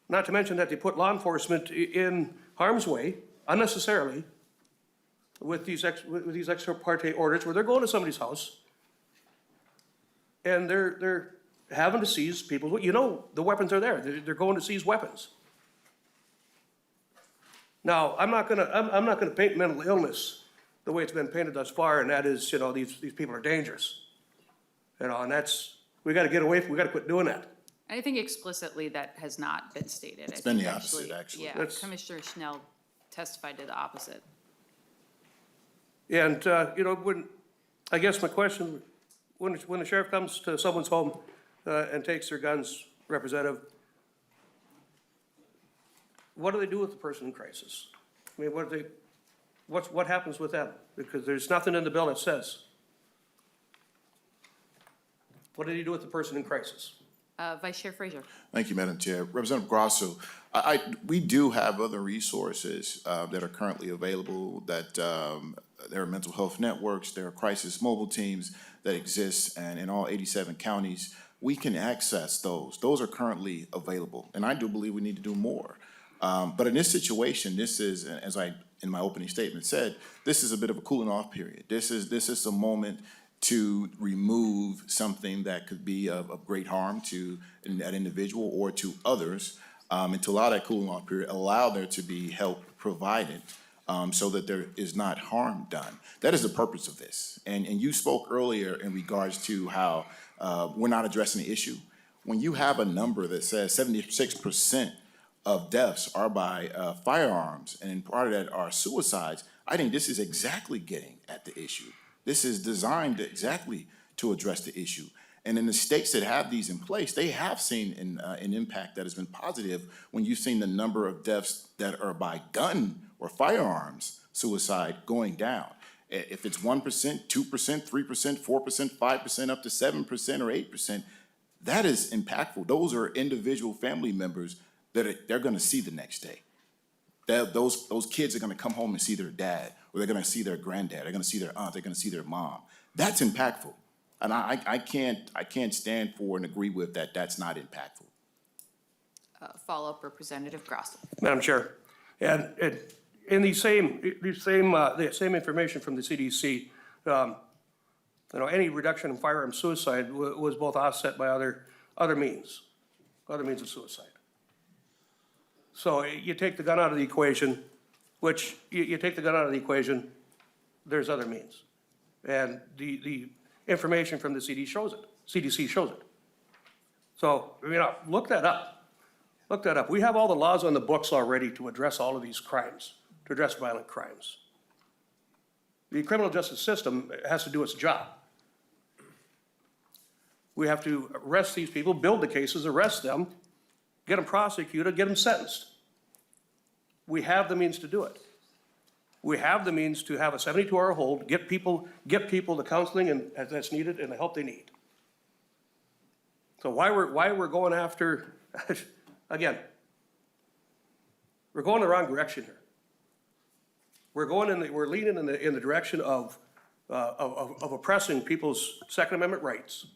S8: Not to mention that they put law enforcement in harm's way unnecessarily with these ex parte orders where they're going to somebody's house and they're having to seize people. You know, the weapons are there. They're going to seize weapons. Now, I'm not gonna paint mental illness the way it's been painted thus far, and that is, you know, these people are dangerous. You know, and that's, we gotta get away from, we gotta quit doing that.
S1: I think explicitly that has not been stated.
S18: It's been the opposite, actually.
S1: Yeah, Commissioner Schnell testified to the opposite.
S8: And, you know, I guess my question, when the sheriff comes to someone's home and takes their guns, Representative, what do they do with the person in crisis? I mean, what happens with them? Because there's nothing in the bill that says. What do you do with the person in crisis?
S1: Vice Chair Frazier.
S18: Thank you, Madam Chair. Representative Grosso, we do have other resources that are currently available, that there are mental health networks, there are crisis mobile teams that exist, and in all 87 counties, we can access those. Those are currently available, and I do believe we need to do more. But in this situation, this is, as I, in my opening statement said, this is a bit of a cooling off period. This is a moment to remove something that could be of great harm to that individual or to others, and to allow that cooling off period, allow there to be help provided so that there is not harm done. That is the purpose of this. And you spoke earlier in regards to how we're not addressing the issue. When you have a number that says 76% of deaths are by firearms, and in part of that are suicides, I think this is exactly getting at the issue. This is designed exactly to address the issue. And in the states that have these in place, they have seen an impact that has been positive when you've seen the number of deaths that are by gun or firearms suicide going down. If it's 1%, 2%, 3%, 4%, 5%, up to 7% or 8%, that is impactful. Those are individual family members that they're gonna see the next day. Those kids are gonna come home and see their dad, or they're gonna see their granddad, they're gonna see their aunt, they're gonna see their mom. That's impactful. And I can't stand for and agree with that, that's not impactful.
S1: Follow-up, Representative Grossell.
S8: Madam Chair, and in the same information from the CDC, any reduction in firearm suicide was both offset by other means of suicide. So you take the gun out of the equation, which you take the gun out of the equation, there's other means. And the information from the CDC shows it. So, look that up. Look that up. We have all the laws on the books already to address all of these crimes, to address violent crimes. The criminal justice system has to do its job. We have to arrest these people, build the cases, arrest them, get them prosecuted, get them sentenced. We have the means to do it. We have the means to have a 72-hour hold, get people the counseling that's needed and the help they need. So why we're going after, again, we're going the wrong direction here. We're leaning in the direction of oppressing people's Second Amendment rights.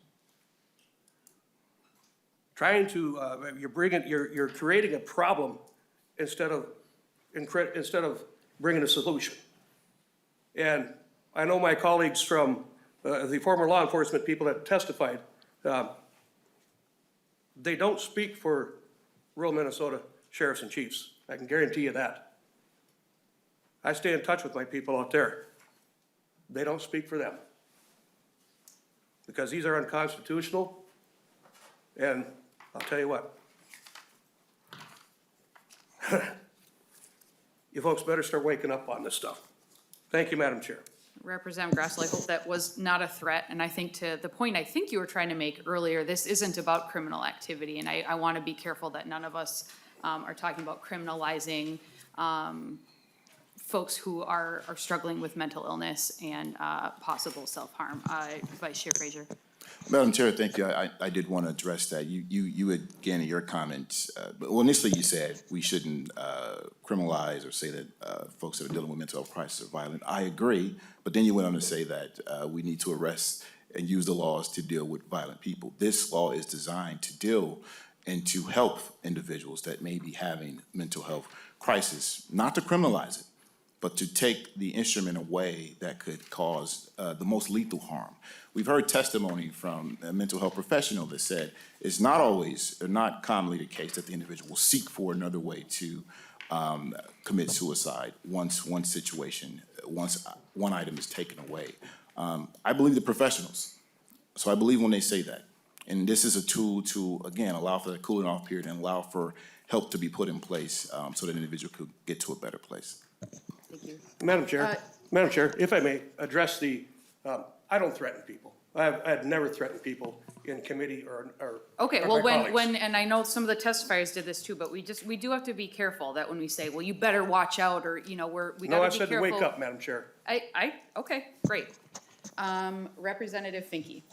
S8: Trying to, you're creating a problem instead of bringing a solution. And I know my colleagues from the former law enforcement people that testified, they don't speak for rural Minnesota sheriffs and chiefs. I can guarantee you that. I stay in touch with my people out there. They don't speak for them. Because these are unconstitutional, and I'll tell you what. You folks better start waking up on this stuff. Thank you, Madam Chair.
S1: Representative Grossell, I hope that was not a threat. And I think to the point I think you were trying to make earlier, this isn't about criminal activity. And I want to be careful that none of us are talking about criminalizing folks who are struggling with mental illness and possible self-harm. Vice Chair Frazier.
S18: Madam Chair, thank you. I did want to address that. You again, in your comments, well, initially you said we shouldn't criminalize or say that folks that are dealing with mental health crisis are violent. I agree, but then you went on to say that we need to arrest and use the laws to deal with violent people. This law is designed to deal and to help individuals that may be having mental health crisis, not to criminalize it, but to take the instrument away that could cause the most lethal harm. We've heard testimony from a mental health professional that said it's not always, or not commonly the case that the individual will seek for another way to commit suicide once one item is taken away. I believe the professionals, so I believe when they say that. And this is a tool to, again, allow for the cooling off period and allow for help to be put in place so that an individual could get to a better place.
S1: Thank you.
S8: Madam Chair, if I may address I don't threaten people. I've never threatened people in committee or
S1: Okay,
S8: or
S1: well,
S8: my colleagues.
S1: and I know some of the testifiers did this too, but we do have to be careful that when we say, well, you better watch out, or, we
S8: No,
S1: gotta
S8: I
S1: be careful.
S8: said to wake up, Madam Chair.
S1: Okay, great. Representative Finke.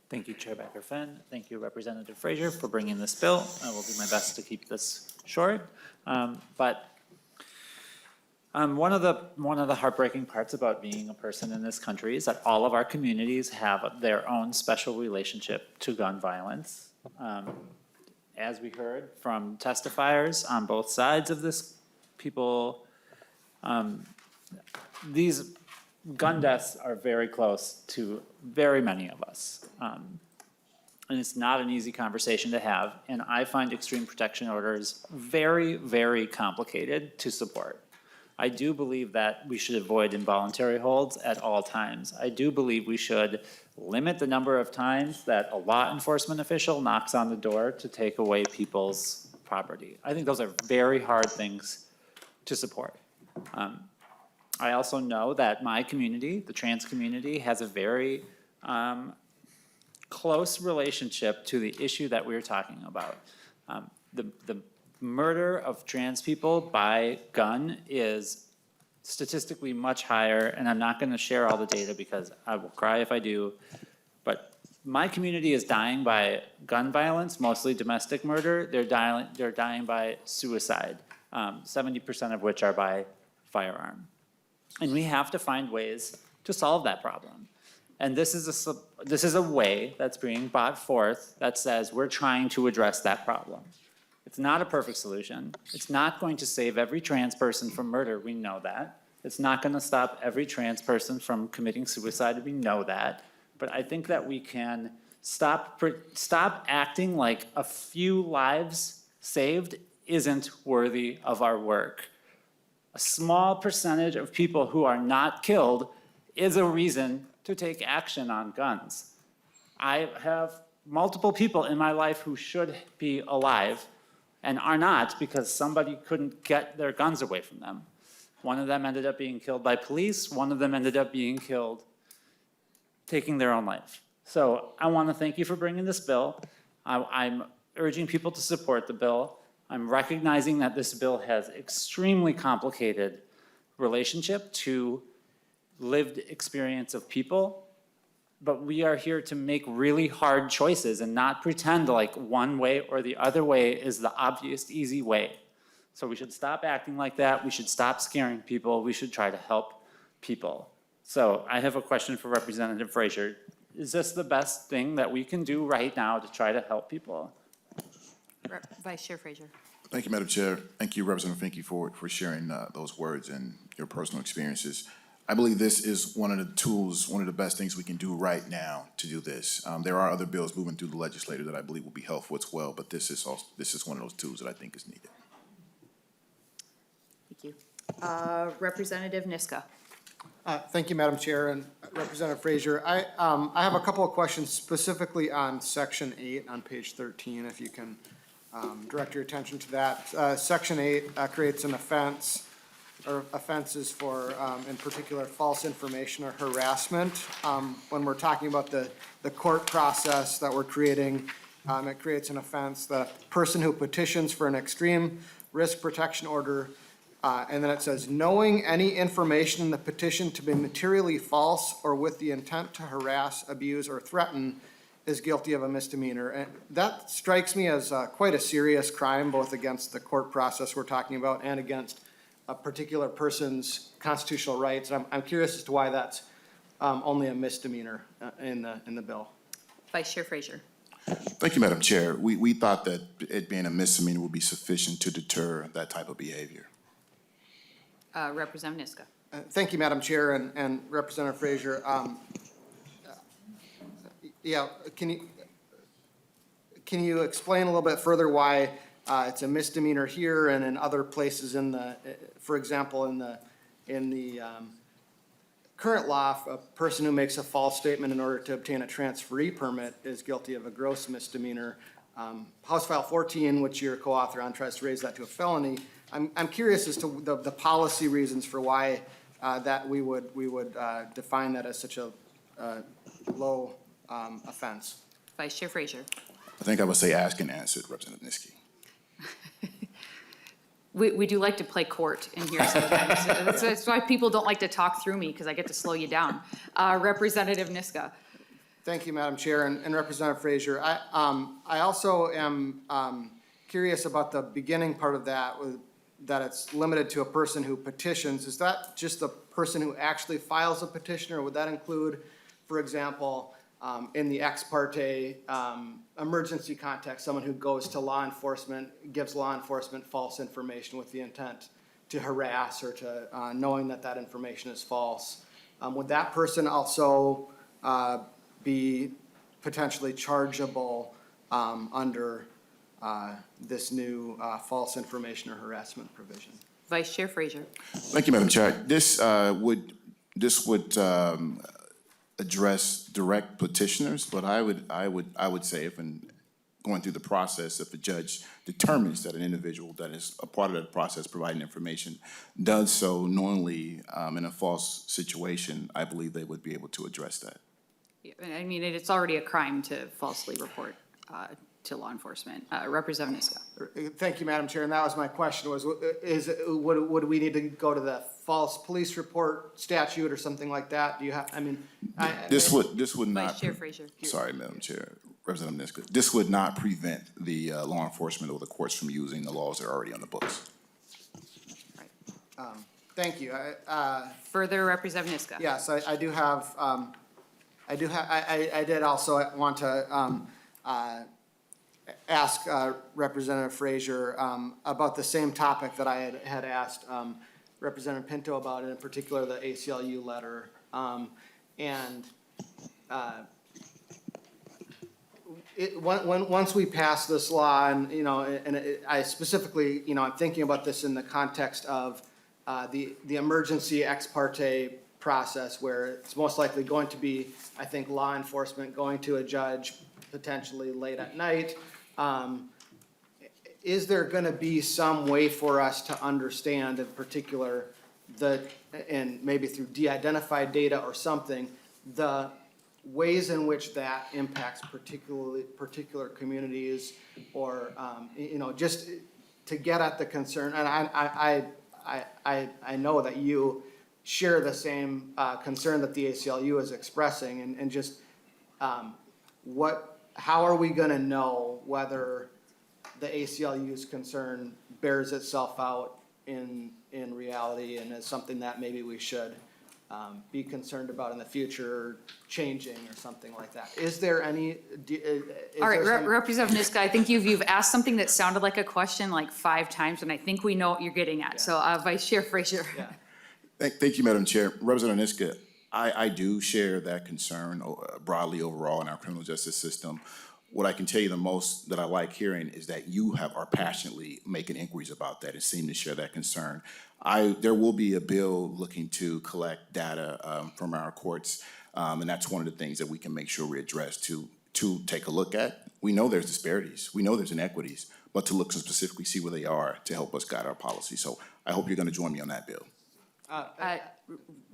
S12: Thank you, Chair Becker-Finn. Thank you, Representative Frazier, for bringing this bill. I will do my best to keep this short. But one of the heartbreaking parts about being a person in this country is that all of our communities have their own special relationship to gun violence. As we heard from testifiers on both sides of this, these gun deaths are very close to very many of us. And it's not an easy conversation to have. And I find extreme protection orders very, very complicated to support. I do believe that we should avoid involuntary holds at all times. I do believe we should limit the number of times that a law enforcement official knocks on the door to take away people's property. I think those are very hard things to support. I also know that my community, the trans community, has a very close relationship to the issue that we're talking about. The murder of trans people by gun is statistically much higher, and I'm not going to share all the data because I will cry if I do, but my community is dying by gun violence, mostly domestic murder. They're dying by suicide, 70% of which are by firearm. And we have to find ways to solve that problem. And this is a way that's being brought forth that says we're trying to address that problem. It's not a perfect solution. It's not going to save every trans person from murder. We know that. It's not going to stop every trans person from committing suicide. We know that. But I think that we can stop acting like a few lives saved isn't worthy of our work. A small percentage of people who are not killed is a reason to take action on guns. I have multiple people in my life who should be alive and are not because somebody couldn't get their guns away from them. One of them ended up being killed by police. One of them ended up being killed taking their own life. So I want to thank you for bringing this bill. I'm urging people to support the bill. I'm recognizing that this bill has extremely complicated relationship to lived experience of people, but we are here to make really hard choices and not pretend like one way or the other way is the obvious, easy way. So we should stop acting like that. We should stop scaring people. We should try to help people. So I have a question for Representative Frazier. Is this the best thing that we can do right now to try to help people?
S1: Vice Chair Frazier.
S18: Thank you, Madam Chair. Thank you, Representative Finke, for sharing those words and your personal experiences. I believe this is one of the tools, one of the best things we can do right now to do this. There are other bills moving through the legislature that I believe will be helpful as well, but this is one of those tools that I think is needed.
S1: Thank you. Representative Niska.
S14: Thank you, Madam Chair, and Representative Frazier. I have a couple of questions specifically on Section 8 on page 13, if you can direct your attention to that. Section 8 creates an offense, or offenses for, in particular, false information or harassment. When we're talking about the court process that we're creating, it creates an offense that a person who petitions for an extreme risk protection order, and then it says, knowing any information in the petition to be materially false or with the intent to harass, abuse, or threaten is guilty of a misdemeanor. And that strikes me as quite a serious crime, both against the court process we're talking about and against a particular person's constitutional rights. And I'm curious as to why that's only a misdemeanor in the bill.
S1: Vice Chair Frazier.
S18: Thank you, Madam Chair. We thought that it being a misdemeanor would be sufficient to deter that type of behavior.
S1: Representative Niska.
S14: Thank you, Madam Chair, and Representative Frazier. Yeah, can you explain a little bit further why it's a misdemeanor here and in other places in the, for example, in the current law, a person who makes a false statement in order to obtain a transferee permit is guilty of a gross misdemeanor. House File 14, which you're co-author on, tries to raise that to a felony. I'm curious as to the policy reasons for why that we would define that as such a low offense.
S1: Vice Chair Frazier.
S18: I think I would say asked and answered, Representative Niski.
S1: We do like to play court in here sometimes. That's why people don't like to talk through me, because I get to slow you down. Representative Niska.
S14: Thank you, Madam Chair, and Representative Frazier. I also am curious about the beginning part of that, that it's limited to a person who petitions. Is that just the person who actually files a petition, or would that include, for example, in the ex parte emergency context, someone who goes to law enforcement, gives law enforcement false information with the intent to harass or to knowing that information is false? Would that person also be potentially chargeable under this new false information or harassment provision?
S1: Vice Chair Frazier.
S18: Thank you, Madam Chair. This would address direct petitioners, but I would say, if in going through the process, if the judge determines that an individual that is a part of that process providing information does so knowingly in a false situation, I believe they would be able to address that.
S1: I mean, it's already a crime to falsely report to law enforcement. Representative Scott.
S14: Thank you, Madam Chair, and that was my question, would we need to go to the false police report statute or something like that? Do you have,
S18: This would not.
S1: Vice Chair Frazier.
S18: Sorry, Madam Chair, Representative Niska. This would not prevent the law enforcement or the courts from using the laws that are already on the books.
S14: Thank you.
S1: Further, Representative Niska.
S14: Yes, I do have, I did also want to ask Representative Frazier about the same topic that I had asked Representative Pinto about, and in particular, the ACLU letter. Once we pass this law, and I specifically, I'm thinking about this in the context of the emergency ex parte process, where it's most likely going to be, I think, law enforcement going to a judge potentially late at night. Is there going to be some way for us to understand, in particular, and maybe through de-identified data or something, the ways in which that impacts particular communities, or just to get at the concern? And I know that you share the same concern that the ACLU is expressing, and just how are we going to know whether the ACLU's concern bears itself out in reality and is something that maybe we should be concerned about in the future, changing or something like that? Is there any?
S1: All right, Representative Niska, I think you've asked something that sounded like a question like 5 times, and I think we know what you're getting at. So Vice Chair Frazier.
S14: Yeah.
S18: Thank you, Madam Chair. Representative Niska, I do share that concern broadly overall in our criminal justice system. What I can tell you the most that I like hearing is that you are passionately making inquiries about that and seem to share that concern. There will be a bill looking to collect data from our courts, and that's one of the things that we can make sure we address to take a look at. We know there's disparities, we know there's inequities, but to look and specifically see where they are to help us guide our policy. So I hope you're going to join me on that bill.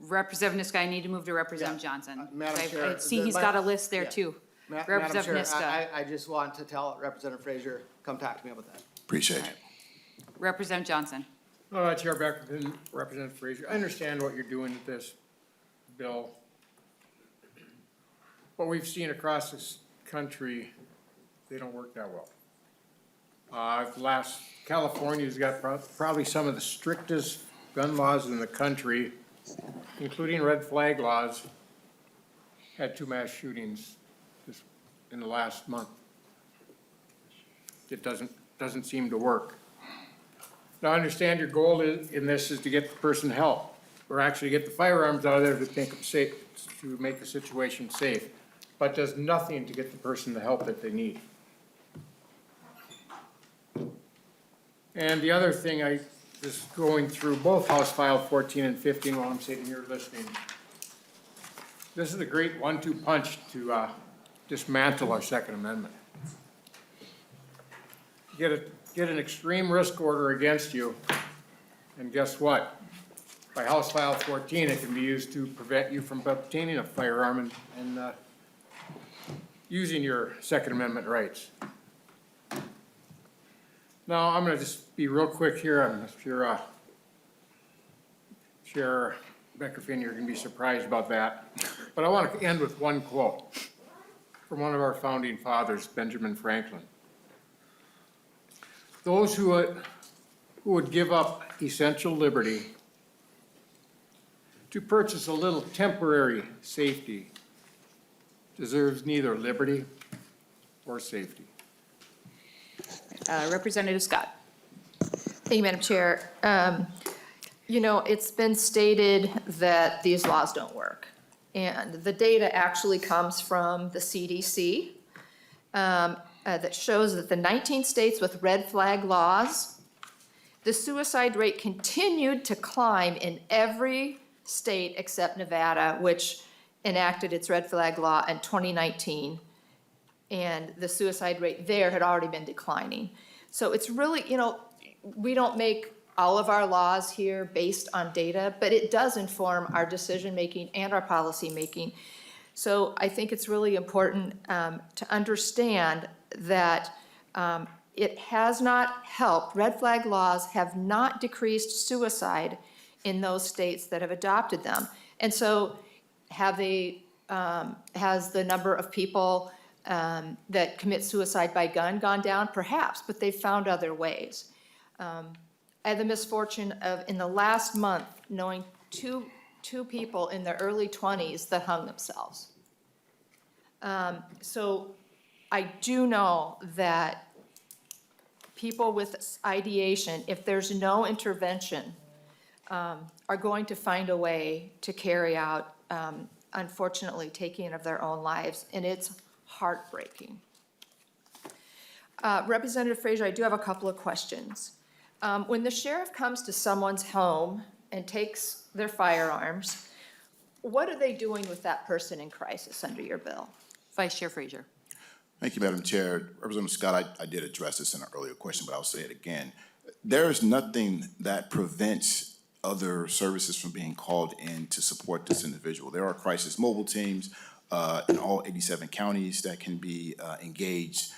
S1: Representative Niska, I need to move to Representative Johnson.
S14: Madam Chair,
S1: I see he's got a list there too.
S14: Madam Chair,
S1: Niska.
S14: I just want to tell Representative Frazier, come talk to me about that.
S18: Appreciate it.
S1: Representative Johnson.
S13: Chair Becker, Representative Frazier, I understand what you're doing with this bill. What we've seen across this country, they don't work that well. California's got probably some of the strictest gun laws in the country, including red flag laws. Had 2 mass shootings just in the last month. It doesn't seem to work. Now, I understand your goal in this is to get the person help, or actually get the firearms out of there to make them safe, to make the situation safe, but does nothing to get the person the help that they need. And the other thing, I just going through both House File 14 and 15 while I'm sitting here listening. This is a great 1-2 punch to dismantle our Second Amendment. Get an extreme risk order against you, and guess what? By House File 14, it can be used to prevent you from obtaining a firearm and using your Second Amendment rights. Now, I'm going to just be real quick here. I'm sure Chair Becker-Finn, you're going to be surprised about that. But I want to end with one quote from one of our founding fathers, Benjamin Franklin. Those who would give up essential liberty to purchase a little temporary safety deserves neither liberty or safety.
S1: Representative Scott.
S17: Thank you, Madam Chair. It's been stated that these laws don't work. And the data actually comes from the CDC that shows that the 19 states with red flag laws, the suicide rate continued to climb in every state except Nevada, which enacted its red flag law in 2019. And the suicide rate there had already been declining. So it's really, we don't make all of our laws here based on data, but it does inform our decision-making and our policy-making. So I think it's really important to understand that it has not helped, red flag laws have not decreased suicide in those states that have adopted them. And so have they, has the number of people that commit suicide by gun gone down? Perhaps, but they've found other ways. I had the misfortune of, in the last month, knowing two people in their early 20s that hung themselves. So I do know that people with ideation, if there's no intervention, are going to find a way to carry out, unfortunately, taking of their own lives, and it's heartbreaking. Representative Frazier, I do have a couple of questions. When the sheriff comes to someone's home and takes their firearms, what are they doing with that person in crisis under your bill?
S1: Vice Chair Frazier.
S18: Thank you, Madam Chair. Representative Scott, I did address this in an earlier question, but I'll say it again. There is nothing that prevents other services from being called in to support this individual. There are crisis mobile teams in all 87 counties that can be engaged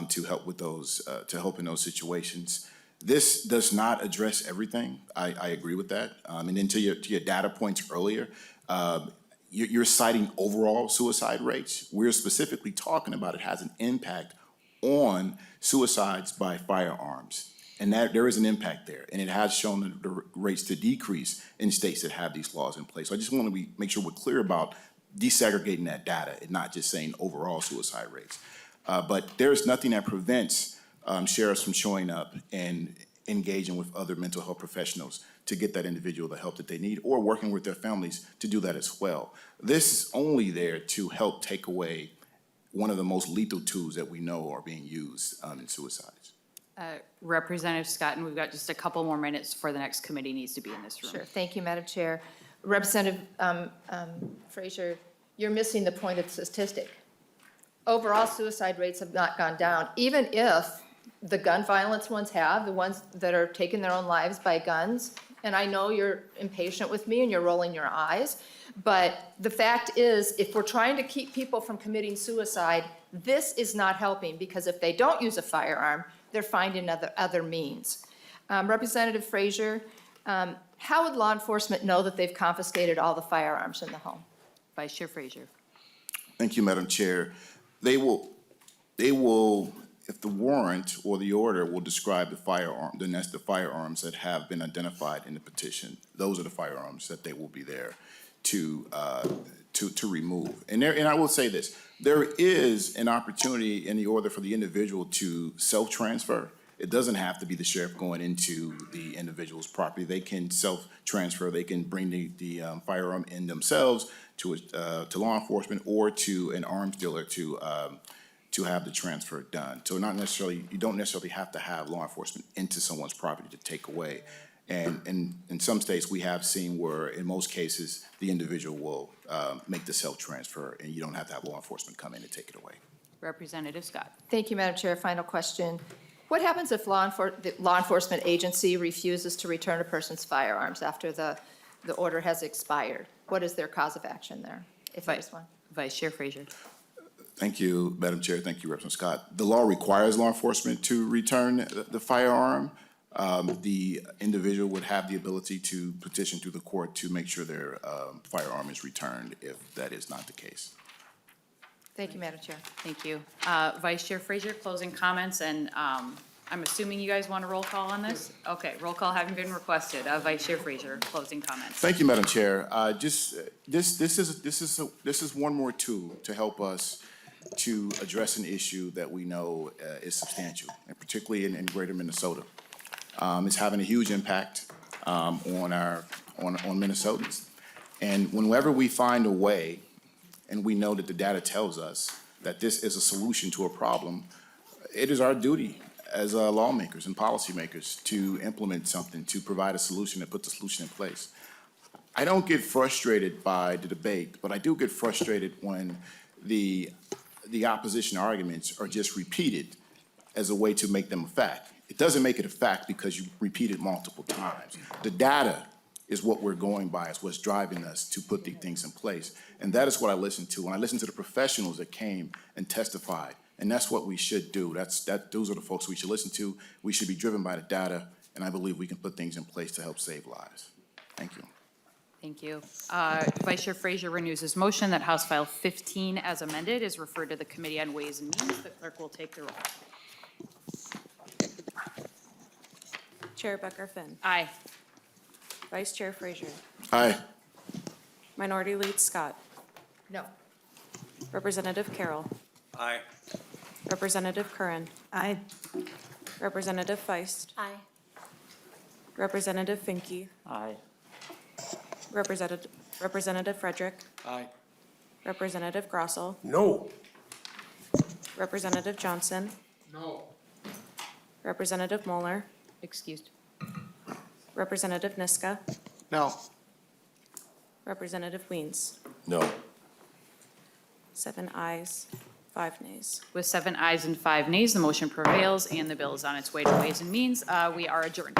S18: to help with those, to help in those situations. This does not address everything. I agree with that. And then to your data points earlier, you're citing overall suicide rates. We're specifically talking about it has an impact on suicides by firearms. And that there is an impact there. And it has shown the rates to decrease in states that have these laws in place. So I just want to make sure we're clear about desegregating that data and not just saying overall suicide rates. But there's nothing that prevents sheriffs from showing up and engaging with other mental health professionals to get that individual the help that they need, or working with their families to do that as well. This is only there to help take away one of the most lethal tools that we know are being used in suicides.
S1: Representative Scott, and we've got just a couple more minutes before the next committee needs to be in this room.
S17: Sure, thank you, Madam Chair. Representative Frazier, you're missing the point of the statistic. Overall suicide rates have not gone down, even if the gun violence ones have, the ones that are taking their own lives by guns. And I know you're impatient with me and you're rolling your eyes, but the fact is, if we're trying to keep people from committing suicide, this is not helping, because if they don't use a firearm, they're finding other means. Representative Frazier, how would law enforcement know that they've confiscated all the firearms in the home?
S1: Vice Chair Frazier.
S18: Thank you, Madam Chair. They will, if the warrant or the order will describe the firearm, then that's the firearms that have been identified in the petition. Those are the firearms that they will be there to remove. And I will say this, there is an opportunity in the order for the individual to self-transfer. It doesn't have to be the sheriff going into the individual's property. They can self-transfer. They can bring the firearm in themselves to law enforcement or to an arms dealer to have the transfer done. So you don't necessarily have to have law enforcement into someone's property to take away. And in some states, we have seen where, in most cases, the individual will make the self-transfer, and you don't have to have law enforcement come in and take it away.
S1: Representative Scott.
S17: Thank you, Madam Chair. Final question. What happens if the law enforcement agency refuses to return a person's firearms after the order has expired? What is their cause of action there, if there's one?
S1: Vice Chair Frazier.
S18: Thank you, Madam Chair. Thank you, Representative Scott. The law requires law enforcement to return the firearm. The individual would have the ability to petition through the court to make sure their firearm is returned if that is not the case.
S17: Thank you, Madam Chair.
S1: Thank you. Vice Chair Frazier, closing comments, and I'm assuming you guys want a roll call on this? Okay, roll call having been requested. Vice Chair Frazier, closing comments.
S18: Thank you, Madam Chair. This is one more tool to help us to address an issue that we know is substantial, and particularly in greater Minnesota. It's having a huge impact on Minnesotans. And whenever we find a way, and we know that the data tells us that this is a solution to a problem, it is our duty as lawmakers and policymakers to implement something, to provide a solution, and put the solution in place. I don't get frustrated by the debate, but I do get frustrated when the opposition arguments are just repeated as a way to make them a fact. It doesn't make it a fact because you repeat it multiple times. The data is what we're going by, is what's driving us to put these things in place. And that is what I listen to. When I listen to the professionals that came and testified And that's what we should do. Those are the folks we should listen to. We should be driven by the data, and I believe we can put things in place to help save lives. Thank you.
S1: Thank you. Vice Chair Frazier renews his motion that House File 15 as amended is referred to the Committee on Ways and Means. The clerk will take the roll.
S15: Chair Becker-Finn.
S1: Aye.
S15: Vice Chair Frazier.
S18: Aye.
S15: Minority Lead Scott.
S17: No.
S15: Representative Carroll.
S8: Aye.
S15: Representative Curran.
S9: Aye.
S15: Representative Feist.
S9: Aye.
S15: Representative Finke.
S12: Aye.
S15: Representative Frederick.
S8: Aye.
S15: Representative Grossel.
S8: No.
S15: Representative Johnson.
S13: No.
S15: Representative Moeller.
S1: Excused.
S15: Representative Niska.
S14: No.
S15: Representative Weens.
S11: No.
S15: 7 ayes, 5 nays.
S1: With 7 ayes and 5 nays, the motion prevails and the bill is on its way to Ways and Means. We are adjourned.